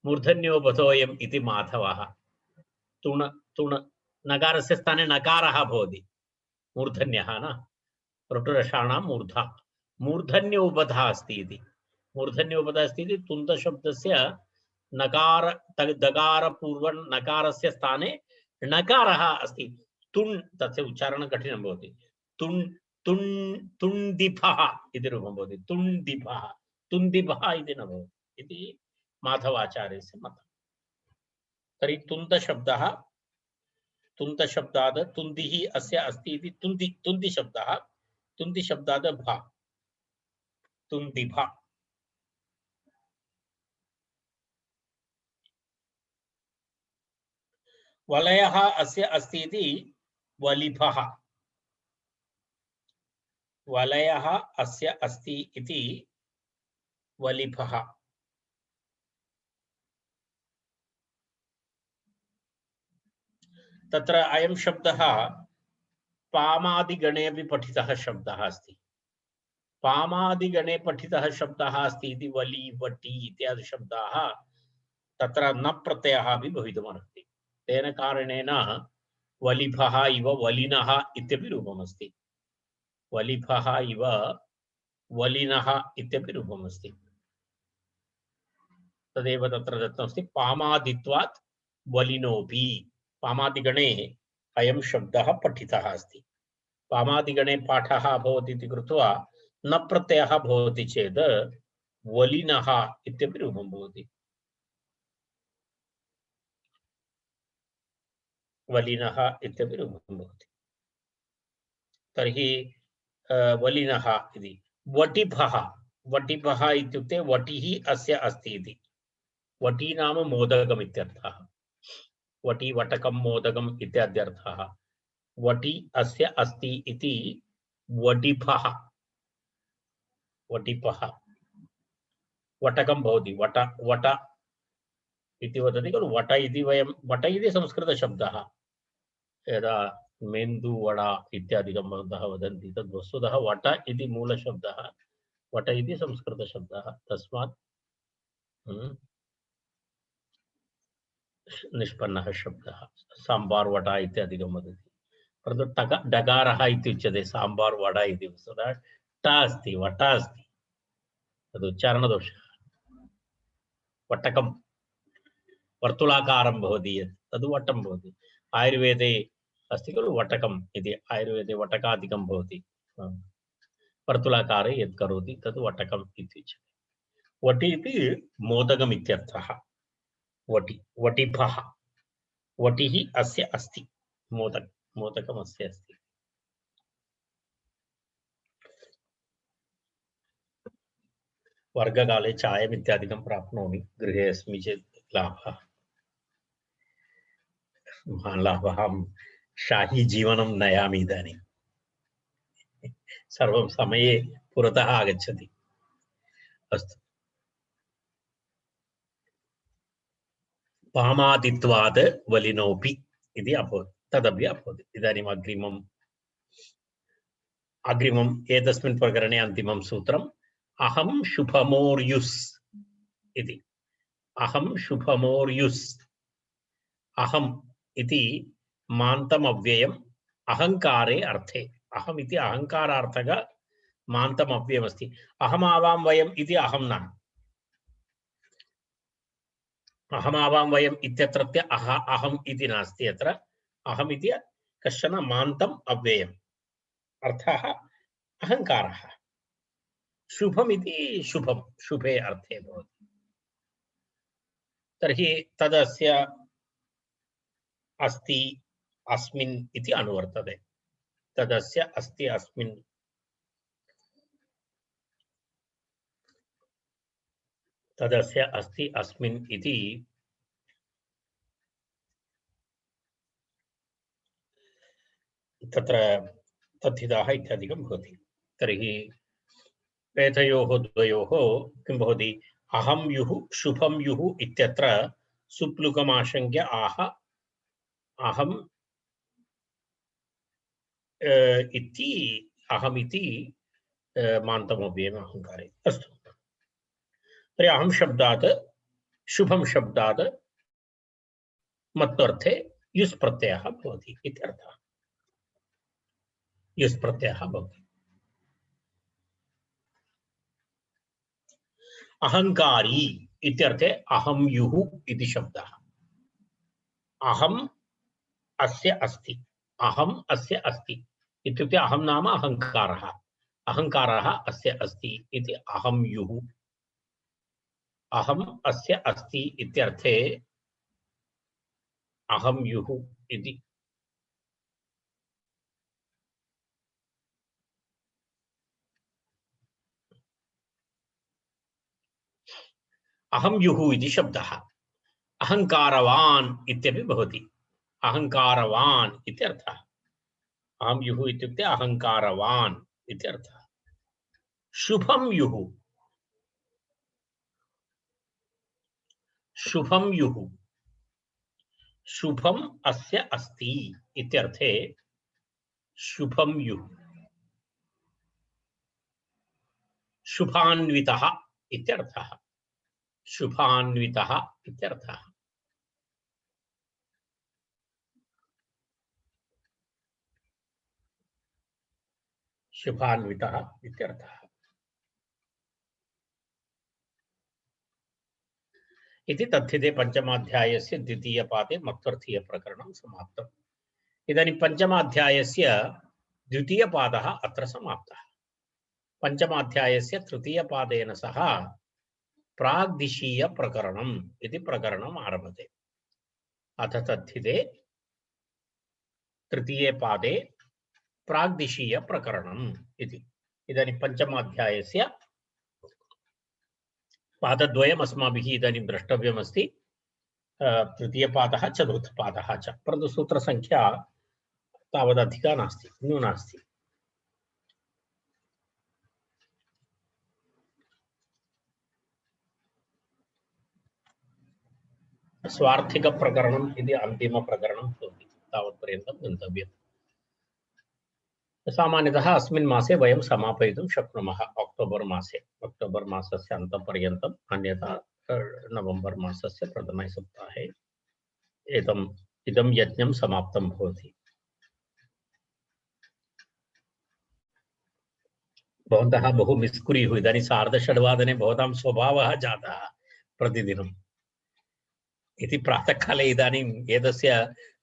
मूर्धन्योपधोऽयम् इति माधवः। तुण तुण नकारस्य स्थाने नकारः भवति मूर्धन्यः न ऋटुरषाणां मूर्धा मूर्धन्योपधा अस्ति इति। मूर्धन्योपधा अस्ति इति तुन्तशब्दस्य नकार दकार पूर्वं नकारस्य स्थाने नकारः अस्ति। तुण् तस्य उच्चारणं कठिनं भवति। तुण् तुण् तुण्डिभः इति रूपं भवति। तुण्डिभः तुन्दिभः इति न भवति इति माधवाचार्यस्य मतं। तर्हि तुन्तशब्दात् तुन्दिः अस्य अस्ति इति तुन्दिशब्दः तुन्दिशब्दात् भा तुन्दिभा। वलयः अस्य अस्ति इति वलिभः। वलयः अस्य अस्ति इति वलिभः। तत्र अयं शब्दः पामादिगणे अपि पठितः शब्दः अस्ति। पामादिगणे पठितः शब्दः अस्ति इति वलि वटि इत्यादि शब्दाः तत्र न प्रत्ययः अपि भवितुमर्हति। तेन कारणेन वलिभः इव वलिनः इत्यपि रूपमस्ति। वलिभः इव वलिनः इत्यपि रूपमस्ति। तदेव तत्र दत्तमस्ति पामादित्वात् वलिनोऽपि। पामादिगणे अयं शब्दः पठितः अस्ति। पामादिगणे पाठः भवति इति कृत्वा न प्रत्ययः भवति चेत् वलिनः इत्यपि रूपं भवति। वलिनः इत्यपि रूपं भवति। तर्हि वलिनः इति वटिभः। वटिभः इत्युक्ते वटिः अस्य अस्ति इति। वटी नाम मोदकम् इत्यर्थः। वटी वटकं मोदकम् इत्याद्यर्थः। वटी अस्य अस्ति इति वटिभः। वटिभः वटकं भवति। वट वट इति वदति खलु। वट इति वयं वट इति संस्कृतशब्दः। यदा मेन्दुवडा इत्यादिकं भवन्तः वदन्ति तद् वस्तुतः वट इति मूलशब्दः। वट इति संस्कृतशब्दः। तस्मात् निष्पन्नः शब्दः। साम्बार् वडा इत्यादिकं वदति। परन्तु डकारः इत्युच्यते साम्बार् वडा इति। वस्तुतः ट अस्ति वट अस्ति तद् उच्चारणदोषः। वटकं वर्तुलाकारं भवति यत् तद् वटं भवति। आयुर्वेदे अस्ति खलु वटकम् इति। आयुर्वेदे वटकादिकं भवति। वर्तुलाकारे यत् करोति तद् वटकम् इत्युच्यते। वटि इति मोदकम् इत्यर्थः। वटि वटिभः। वटिः अस्य अस्ति। मोदकम् अस्य अस्ति। वर्गकाले चायम् इत्यादिकं प्राप्नोमि। गृहे अस्मि चेत् लाभः महान् लाभः। शाही जीवनं नयामि इदानीं। सर्वं समये पुरतः आगच्छति। अस्तु। पामादित्वात् वलिनोऽपि इति अभवत्। तदपि अभवत्। इदानीम् अग्रिमम् एतस्मिन् प्रकरणे अन्तिमं सूत्रम् अहं शुभमोर्युस् इति। अहं शुभमोर्युस्। अहम् इति मान्तम् अव्ययम् अहंकारे अर्थे अहम् इति अहंकारार्थक मान्तम् अव्ययमस्ति अहमावां वयम् इति अहं न अहमावां वयम् इत्यत्रत्य अहम् इति नास्ति अत्र अहम् इति कश्चन मान्तम् अव्ययम् अर्थः अहंकारः शुभम् इति शुभं शुभे अर्थे भवति तर्हि तदस्य अस्ति अस्मिन् इति अनुवर्तते तदस्य अस्ति अस्मिन् तदस्य अस्ति अस्मिन् इति तत्र तद्धिताः इत्यादिकं भवति तर्हि एतयोः द्वयोः किं भवति अहं युः शुभं युः इत्यत्र सुप्लुकमाशङ्क्य आह अहम् इति अहमिति मान्तमव्ययम् अहङ्कारे अस्तु तर्हि अहं शब्दात् शुभं शब्दात् मत्वर्थे युस् प्रत्ययः भवति इत्यर्थः युस् प्रत्ययः भवति अहंकारी इत्यर्थे अहं युः इति शब्दः अहम् अस्य अस्ति अहम् अस्य अस्ति इत्युक्ते अहं नाम अहंकारः अहंकारः अस्य अस्ति इति अहं युः अहम् अस्य अस्ति इत्यर्थे अहं युः इति अहं युः इति शब्दः अहंकारवान् इत्यपि भवति अहंकारवान् इत्यर्थः अहं युः इत्युक्ते अहंकारवान् इत्यर्थः शुभं युः शुभं युः शुभम् अस्य अस्ति इत्यर्थे शुभं युः शुभान्वितः इत्यर्थः शुभान्वितः इत्यर्थः शुभान्वितः इत्यर्थः इति तद्धिते पंचमाध्यायस्य द्वितीयपादे मत्वर्थीयप्रकरणं समाप्तम् इदानीं पंचमाध्यायस्य द्वितीयपादः अत्र समाप्तः पंचमाध्यायस्य तृतीयपादेन सह प्राग्दिशीयप्रकरणम् इति प्रकरणम् आरभते अथ तद्धिते तृतीये पादे प्राग्दिशीयप्रकरणम् इति इदानीं पंचमाध्यायस्य पादद्वयम् अस्माभिः इदानीं द्रष्टव्यमस्ति तृतीयपादः चतुर्थपादः च परन्तु सूत्रसङ्ख्या तावदधिका नास्ति न्यूना अस्ति स्वार्थिकप्रकरणम् इति अन्तिमप्रकरणं भवति तावत्पर्यन्तं गन्तव्यम् सामान्यतः अस्मिन् मासे वयं समापयितुं शक्नुमः अक्टोबर् मासस्य अन्तपर्यन्तम् अन्यथा नवम्बर् मासस्य प्रथमे सप्ताहे इदं यज्ञं समाप्तं भवति भवन्तः बहु मिस् कुर्युः इदानीं 6:30 भवतां स्वभावः जातः प्रतिदिनम् इति प्रातःकाले इदानीम् एतस्य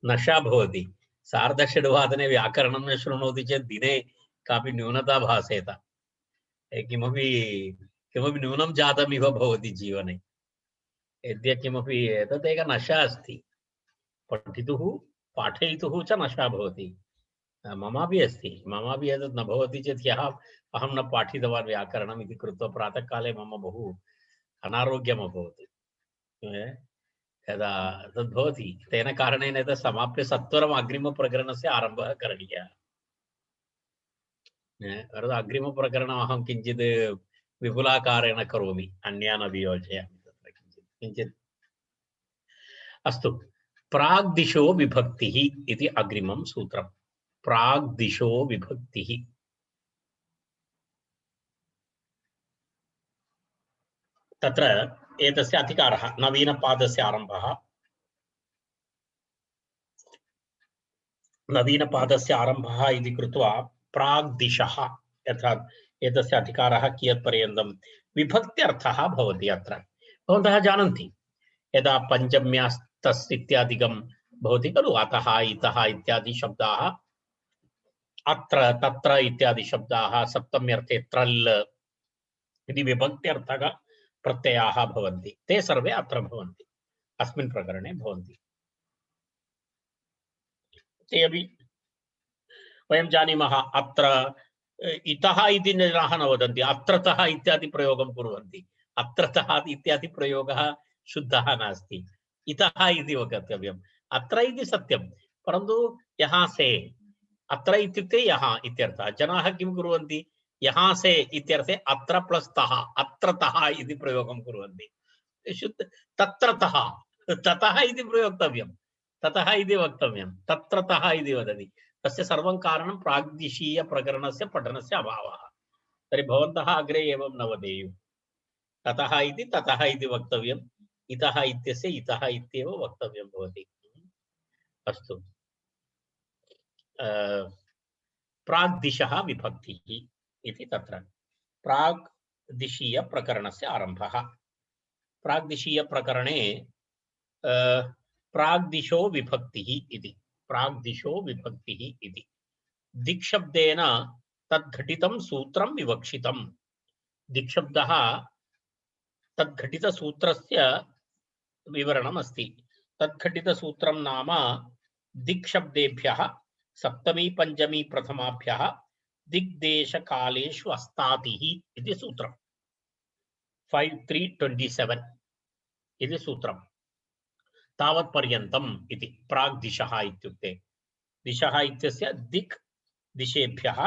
नशा भवति 6:30 व्याकरणं न शृणोति चेत् दिने कापि न्यूनता भासेत किमपि न्यूनं जातमिव भवति जीवने यद्य किमपि एतत् एका नशा अस्ति पठितुः पाठयितुः च नशा भवति ममापि अस्ति ममापि एतत् न भवति चेत् ह्यः अहं न पाठितवान् व्याकरणम् इति कृत्वा प्रातःकाले मम बहु अनारोग्यम् अभवत् यदा तद्भवति तेन कारणेन एतत् समाप्य सत्वरम् अग्रिमप्रकरणस्य आरम्भः करणीयः अग्रिमप्रकरणम् अहं किञ्चित् विपुलाकारेण करोमि अन्यान् अपि योजयामि तत्र किञ्चित् अस्तु प्राग्दिशो विभक्तिः इति अग्रिमं सूत्रम् प्राग्दिशो विभक्तिः तत्र एतस्य अधिकारः नवीनपादस्य आरम्भः नवीनपादस्य आरम्भः इति कृत्वा प्राग्दिशः यथा एतस्य अधिकारः कियत्पर्यन्तं विभक्त्यर्थः भवति। अत्र भवन्तः जानन्ति यदा पञ्चम्यास्तस् इत्यादिकं भवति खलु, अतः इतः इत्यादि शब्दाः, अत्र तत्र इत्यादि शब्दाः सप्तम्यर्थे त्रल् इति विभक्त्यर्थः प्रत्ययाः भवन्ति, ते सर्वे अत्र भवन्ति, अस्मिन् प्रकरणे भवन्ति। ते अपि वयं जानीमः। अत्र इतः इति जनाः न वदन्ति, अत्रतः इत्यादि प्रयोगं कुर्वन्ति। अत्रतः इत्यादि प्रयोगः शुद्धः नास्ति, इतः इति वक्तव्यम्। अत्र इति सत्यं, परन्तु यहाँ से, अत्र इत्युक्ते यहाँ इत्यर्थः। जनाः किं कुर्वन्ति, यहाँ से इत्यर्थे अत्र प्लस् तः, अत्रतः इति प्रयोगं कुर्वन्ति। शुद्ध तत्रतः, ततः इति प्रयोक्तव्यं, ततः इति वक्तव्यं, तत्रतः इति वदति। तस्य सर्वं कारणं प्राग्दिशीय प्रकरणस्य पठनस्य अभावः। तर्हि भवन्तः अग्रे एवं न वदेयुः, ततः इति ततः इति वक्तव्यम्, इतः इत्यस्य इतः इत्येव वक्तव्यं भवति। अस्तु, प्राग्दिशः विभक्तिः इति तत्र प्राग्दिशीय प्रकरणस्य आरम्भः। प्राग्दिशीय प्रकरणे प्राग्दिशो विभक्तिः इति, प्राग्दिशो विभक्तिः इति दिक्शब्देन तद्घटितं सूत्रं विवक्षितम्। दिक्शब्दः तद्घटितसूत्रस्य विवरणम् अस्ति। तद्घटितसूत्रं नाम दिक्शब्देभ्यः सप्तमी पंचमी प्रथमाभ्यः दिग्देशकालेषु अस्तातिः इति सूत्रम्। 5.3.27 इति सूत्रम्। तावत्पर्यन्तम् इति प्राग्दिशः इत्युक्ते, दिशः इत्यस्य दिक् दिशेभ्यः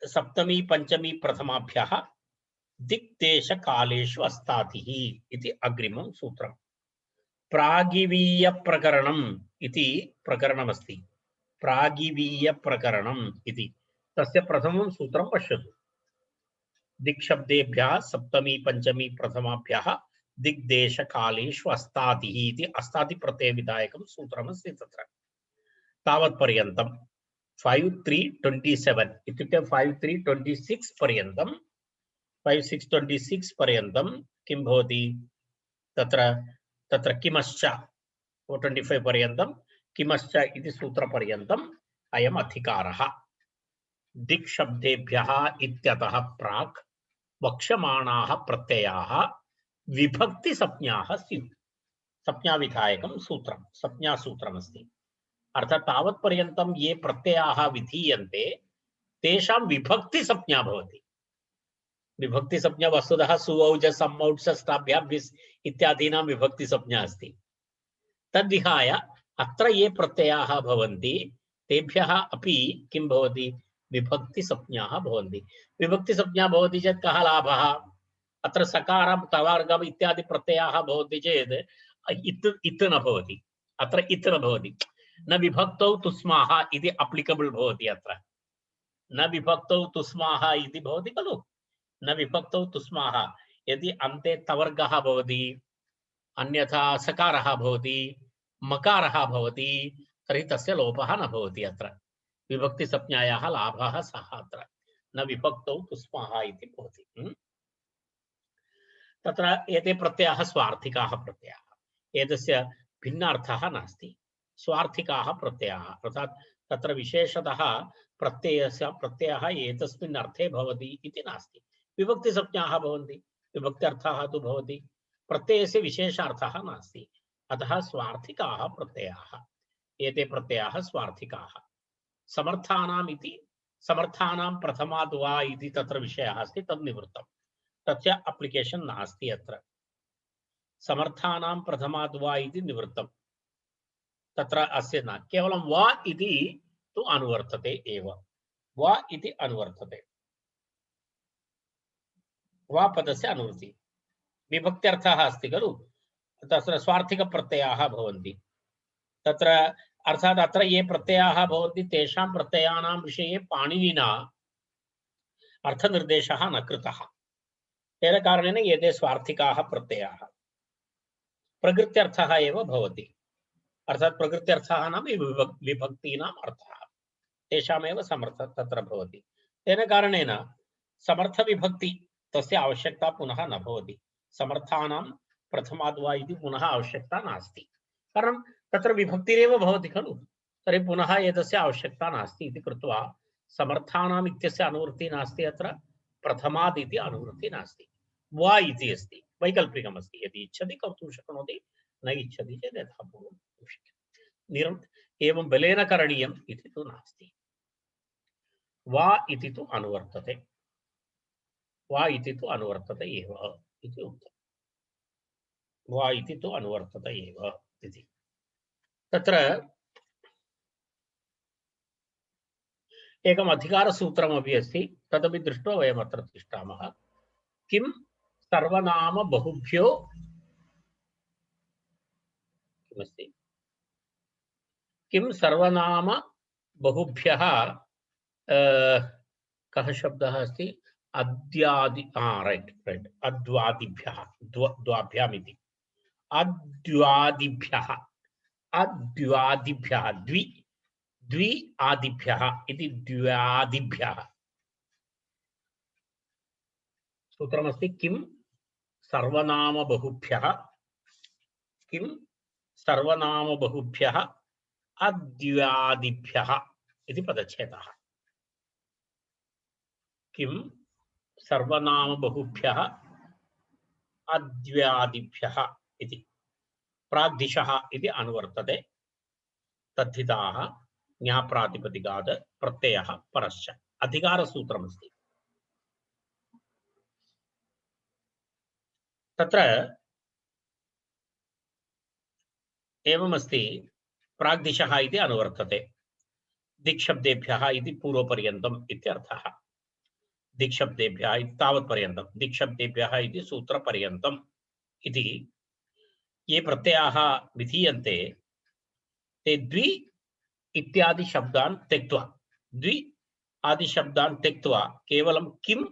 सप्तमी पंचमी प्रथमाभ्यः दिग्देशकालेषु अस्तातिः इति अग्रिमं सूत्रम्। प्रागिवीय प्रकरणम् इति प्रकरणमस्ति। प्रागिवीय प्रकरणम् इति तस्य प्रथमं सूत्रं पश्यतु। दिक्शब्देभ्यः सप्तमी पंचमी प्रथमाभ्यः दिग्देशकालेषु अस्तातिः इति अस्ताति प्रत्ययविधायकं सूत्रमस्ति तत्र। तावत्पर्यन्तं 5.3.27 इत्युक्ते 5.3.26 पर्यन्तं, 5.6.26 पर्यन्तं किं भवति तत्र, तत्र किमश्च 4.25 पर्यन्तं किमश्च इति सूत्रपर्यन्तम् अयम् अधिकारः। दिक्शब्देभ्यः इत्यतः प्राक् वक्ष्यमाणाः प्रत्ययाः विभक्तिसंज्ञाः स्युः। संज्ञाविधायकं सूत्रं, संज्ञासूत्रमस्ति। अर्थात् तावत्पर्यन्तं ये प्रत्ययाः विधीयन्ते तेषां विभक्तिसंज्ञा भवति। विभक्तिसंज्ञा वस्तुतः सुऔज सम्मौढ स्टाभ्याभ्यस् इत्यादीनां विभक्तिसंज्ञा अस्ति। तद्विहाय अत्र ये प्रत्ययाः भवन्ति तेभ्यः अपि किं भवति, विभक्तिसंज्ञाः भवन्ति। विभक्तिसंज्ञा भवति चेत् कः लाभः, अत्र सकारं तवर्गम् इत्यादि प्रत्ययाः भवन्ति चेत् इत् न भवति, अत्र इत् न भवति। न विभक्तौ तुस्माः इति अप्लिकेबल भवति। अत्र न विभक्तौ तुस्माः इति भवति खलु, न विभक्तौ तुस्माः। यदि अन्ते तवर्गः भवति, अन्यथा सकारः भवति, मकारः भवति, तर्हि तस्य लोपः न भवति। अत्र विभक्तिसंज्ञायाः लाभः सः अत्र न विभक्तौ तुस्माः इति भवति। तत्र एते प्रत्ययाः स्वार्थिकाः प्रत्ययाः, एतस्य भिन्नार्थः नास्ति। स्वार्थिकाः प्रत्ययाः अर्थात् तत्र विशेषतः प्रत्ययः एतस्मिन् अर्थे भवति इति नास्ति। विभक्तिसंज्ञाः भवन्ति, विभक्त्यर्थः तु भवति, प्रत्ययस्य विशेषार्थः नास्ति। अतः स्वार्थिकाः प्रत्ययाः, एते प्रत्ययाः स्वार्थिकाः। समर्थानाम् इति, समर्थानां प्रथमाद् वा इति तत्र विषयः अस्ति, तद् निवृत्तं, तस्य अप्लिकेशन् नास्ति। अत्र समर्थानां प्रथमाद् वा इति निवृत्तं, तत्र अस्य न, केवलं वा इति तु अनुवर्तते एव, वा इति अनुवर्तते, वा पदस्य अनुवृत्ति। विभक्त्यर्थः अस्ति खलु, तत्र स्वार्थिकप्रत्ययाः भवन्ति। तत्र अर्थात् अत्र ये प्रत्ययाः भवन्ति तेषां प्रत्ययानां विषये पाणिनिना अर्थनिर्देशः न कृतः। तेन कारणेन एते स्वार्थिकाः प्रत्ययाः, प्रकृत्यर्थः एव भवति। अर्थात प्रकृत्यर्थाः नाम विभक्तीनाम् अर्थः तेषामेव समर्थ तत्र भवति। तेन कारणेन समर्थविभक्ति तस्य आवश्यकता पुनः न भवति। समर्थानां प्रथमाद्वा इति पुनः आवश्यकता नास्ति, कारणं तत्र विभक्तिरेव भवति खलु। तर्हि पुनः एतस्य आवश्यकता नास्ति इति कृत्वा समर्थानाम् इत्यस्य अनुवृत्तिः नास्ति, अत्र प्रथमाद् इति अनुवृत्तिः नास्ति। वा इति अस्ति, वैकल्पिकमस्ति। यदि इच्छति कर्तुं शक्नोति, न इच्छति चेत् यथापूर्वं कर्तुं शक्यते। एवं बलेन करणीयम् इति तु नास्ति। वा इति तु अनुवर्तते, वा इति तु अनुवर्तते एव इति उक्तम्। वा इति तु अनुवर्तते एव इति। तत्र एकम् अधिकारसूत्रमपि अस्ति, तदपि दृष्ट्वा वयम् अत्र तिष्ठामः। किं सर्वनाम बहुभ्यो किमस्ति? किं सर्वनाम बहुभ्यः कः शब्दः अस्ति? अद्यादि राइट अद्वादिभ्यः, द्वाभ्याम् इति। अद्वादिभ्यः, अद्वादिभ्यः, द्वि आदिभ्यः इति द्व्यादिभ्यः सूत्रमस्ति। किं सर्वनाम बहुभ्यः, किं सर्वनाम बहुभ्यः अद्व्यादिभ्यः इति पदच्छेदः। किं सर्वनाम बहुभ्यः अद्व्यादिभ्यः इति प्राग्दिशः इति अनुवर्तते। तद्धिताः ज्ञाप्रातिपदिकात् प्रत्ययः परश्च अधिकारसूत्रमस्ति। तत्र एवमस्ति, प्राग्दिशः इति अनुवर्तते। दिक्शब्देभ्यः इति पूर्वपर्यन्तम् इत्यर्थः। दिक्शब्देभ्यः इति तावत्पर्यन्तं, दिक्शब्देभ्यः इति सूत्रपर्यन्तम् इति ये प्रत्ययाः विधीयन्ते ते द्वि इत्यादि शब्दान् त्यक्त्वा, द्वि आदि शब्दान् त्यक्त्वा केवलं किम्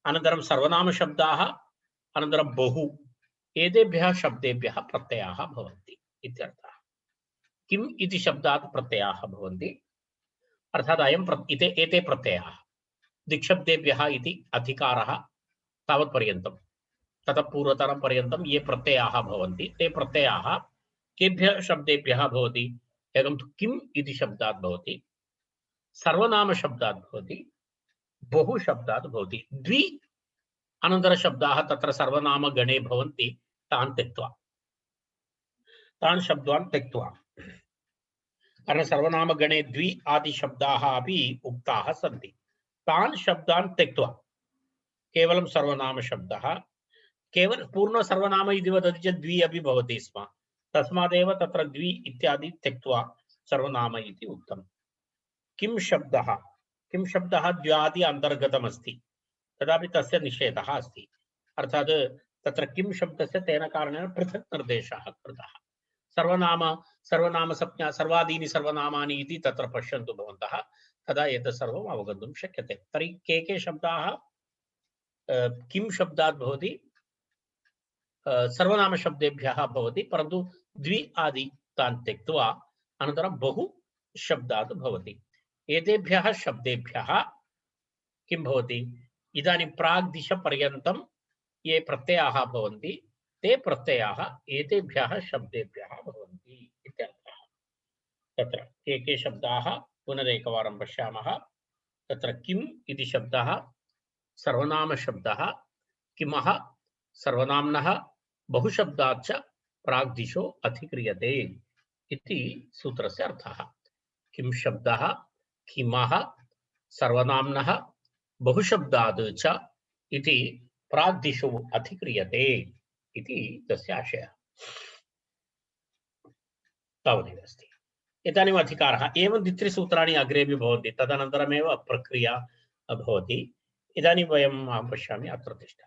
अनन्तरं सर्वनाम शब्दाः अनन्तरं बहु एतेभ्यः शब्देभ्यः प्रत्ययाः भवन्ति इत्यर्थः। किम् इति शब्दात् प्रत्ययाः भवन्ति, अर्थात् एते प्रत्ययाः दिक्शब्देभ्यः इति अधिकारः तावत्पर्यन्तं, ततः पूर्वतरं पर्यन्तं ये प्रत्ययाः भवन्ति ते प्रत्ययाः केभ्यः शब्देभ्यः भवति? एकं तु किम् इति शब्दात् भवति, सर्वनाम शब्दात् भवति, बहु शब्दात् भवति। द्वि अनन्तरशब्दाः तत्र सर्वनामगणे भवन्ति, तान् त्यक्त्वा, तान् शब्दान् त्यक्त्वा, कारण सर्वनामगणे द्वि आदि शब्दाः अपि उक्ताः सन्ति, तान् शब्दान् त्यक्त्वा केवलं सर्वनाम शब्दः, केवल पूर्ण सर्वनाम इति वदति चेत् द्वि अपि भवति स्म, तस्मादेव तत्र द्वि इत्यादि त्यक्त्वा सर्वनाम इति उक्तम्। किं शब्दः द्व्यादि अन्तर्गतमस्ति, तदापि तस्य निषेधः अस्ति। अर्थात् तत्र किं शब्दस्य तेन कारणेन पृथक् निर्देशः कृतः। सर्वनाम संज्ञा सर्वादीनि सर्वनामानि इति तत्र पश्यन्तु भवन्तः, तदा एतत् सर्वम् अवगन्तुं शक्यते। तर्हि के शब्दाः किं शब्दात् भवति? सर्वनाम शब्देभ्यः भवति, परन्तु द्वि आदि तान् त्यक्त्वा अनन्तरं बहु शब्दात् भवति। एतेभ्यः शब्देभ्यः किं भवति? इदानीं प्राग्दिशपर्यन्तं ये प्रत्ययाः भवन्ति ते प्रत्ययाः एतेभ्यः शब्देभ्यः भवन्ति इत्यर्थः। तत्र के शब्दाः पुनरेकवारं पश्यामः। तत्र किम् इति शब्दः सर्वनाम शब्दः, किमः सर्वनाम्नः बहुशब्दाच्च प्राग्दिशो अधिक्रियते इति सूत्रस्य अर्थः। किं शब्दः किमः सर्वनाम्नः बहुशब्दात् च इति प्राग्दिशो अधिक्रियते इति तस्य आशयः। तावदेव अस्ति। इदानीम् अधिकारः एवं द्वित्रिसूत्राणि अग्रेपि भवन्ति, तदनन्तरमेव प्रक्रिया भवति। इदानीं वयं पश्यामि अत्र तिष्ठ।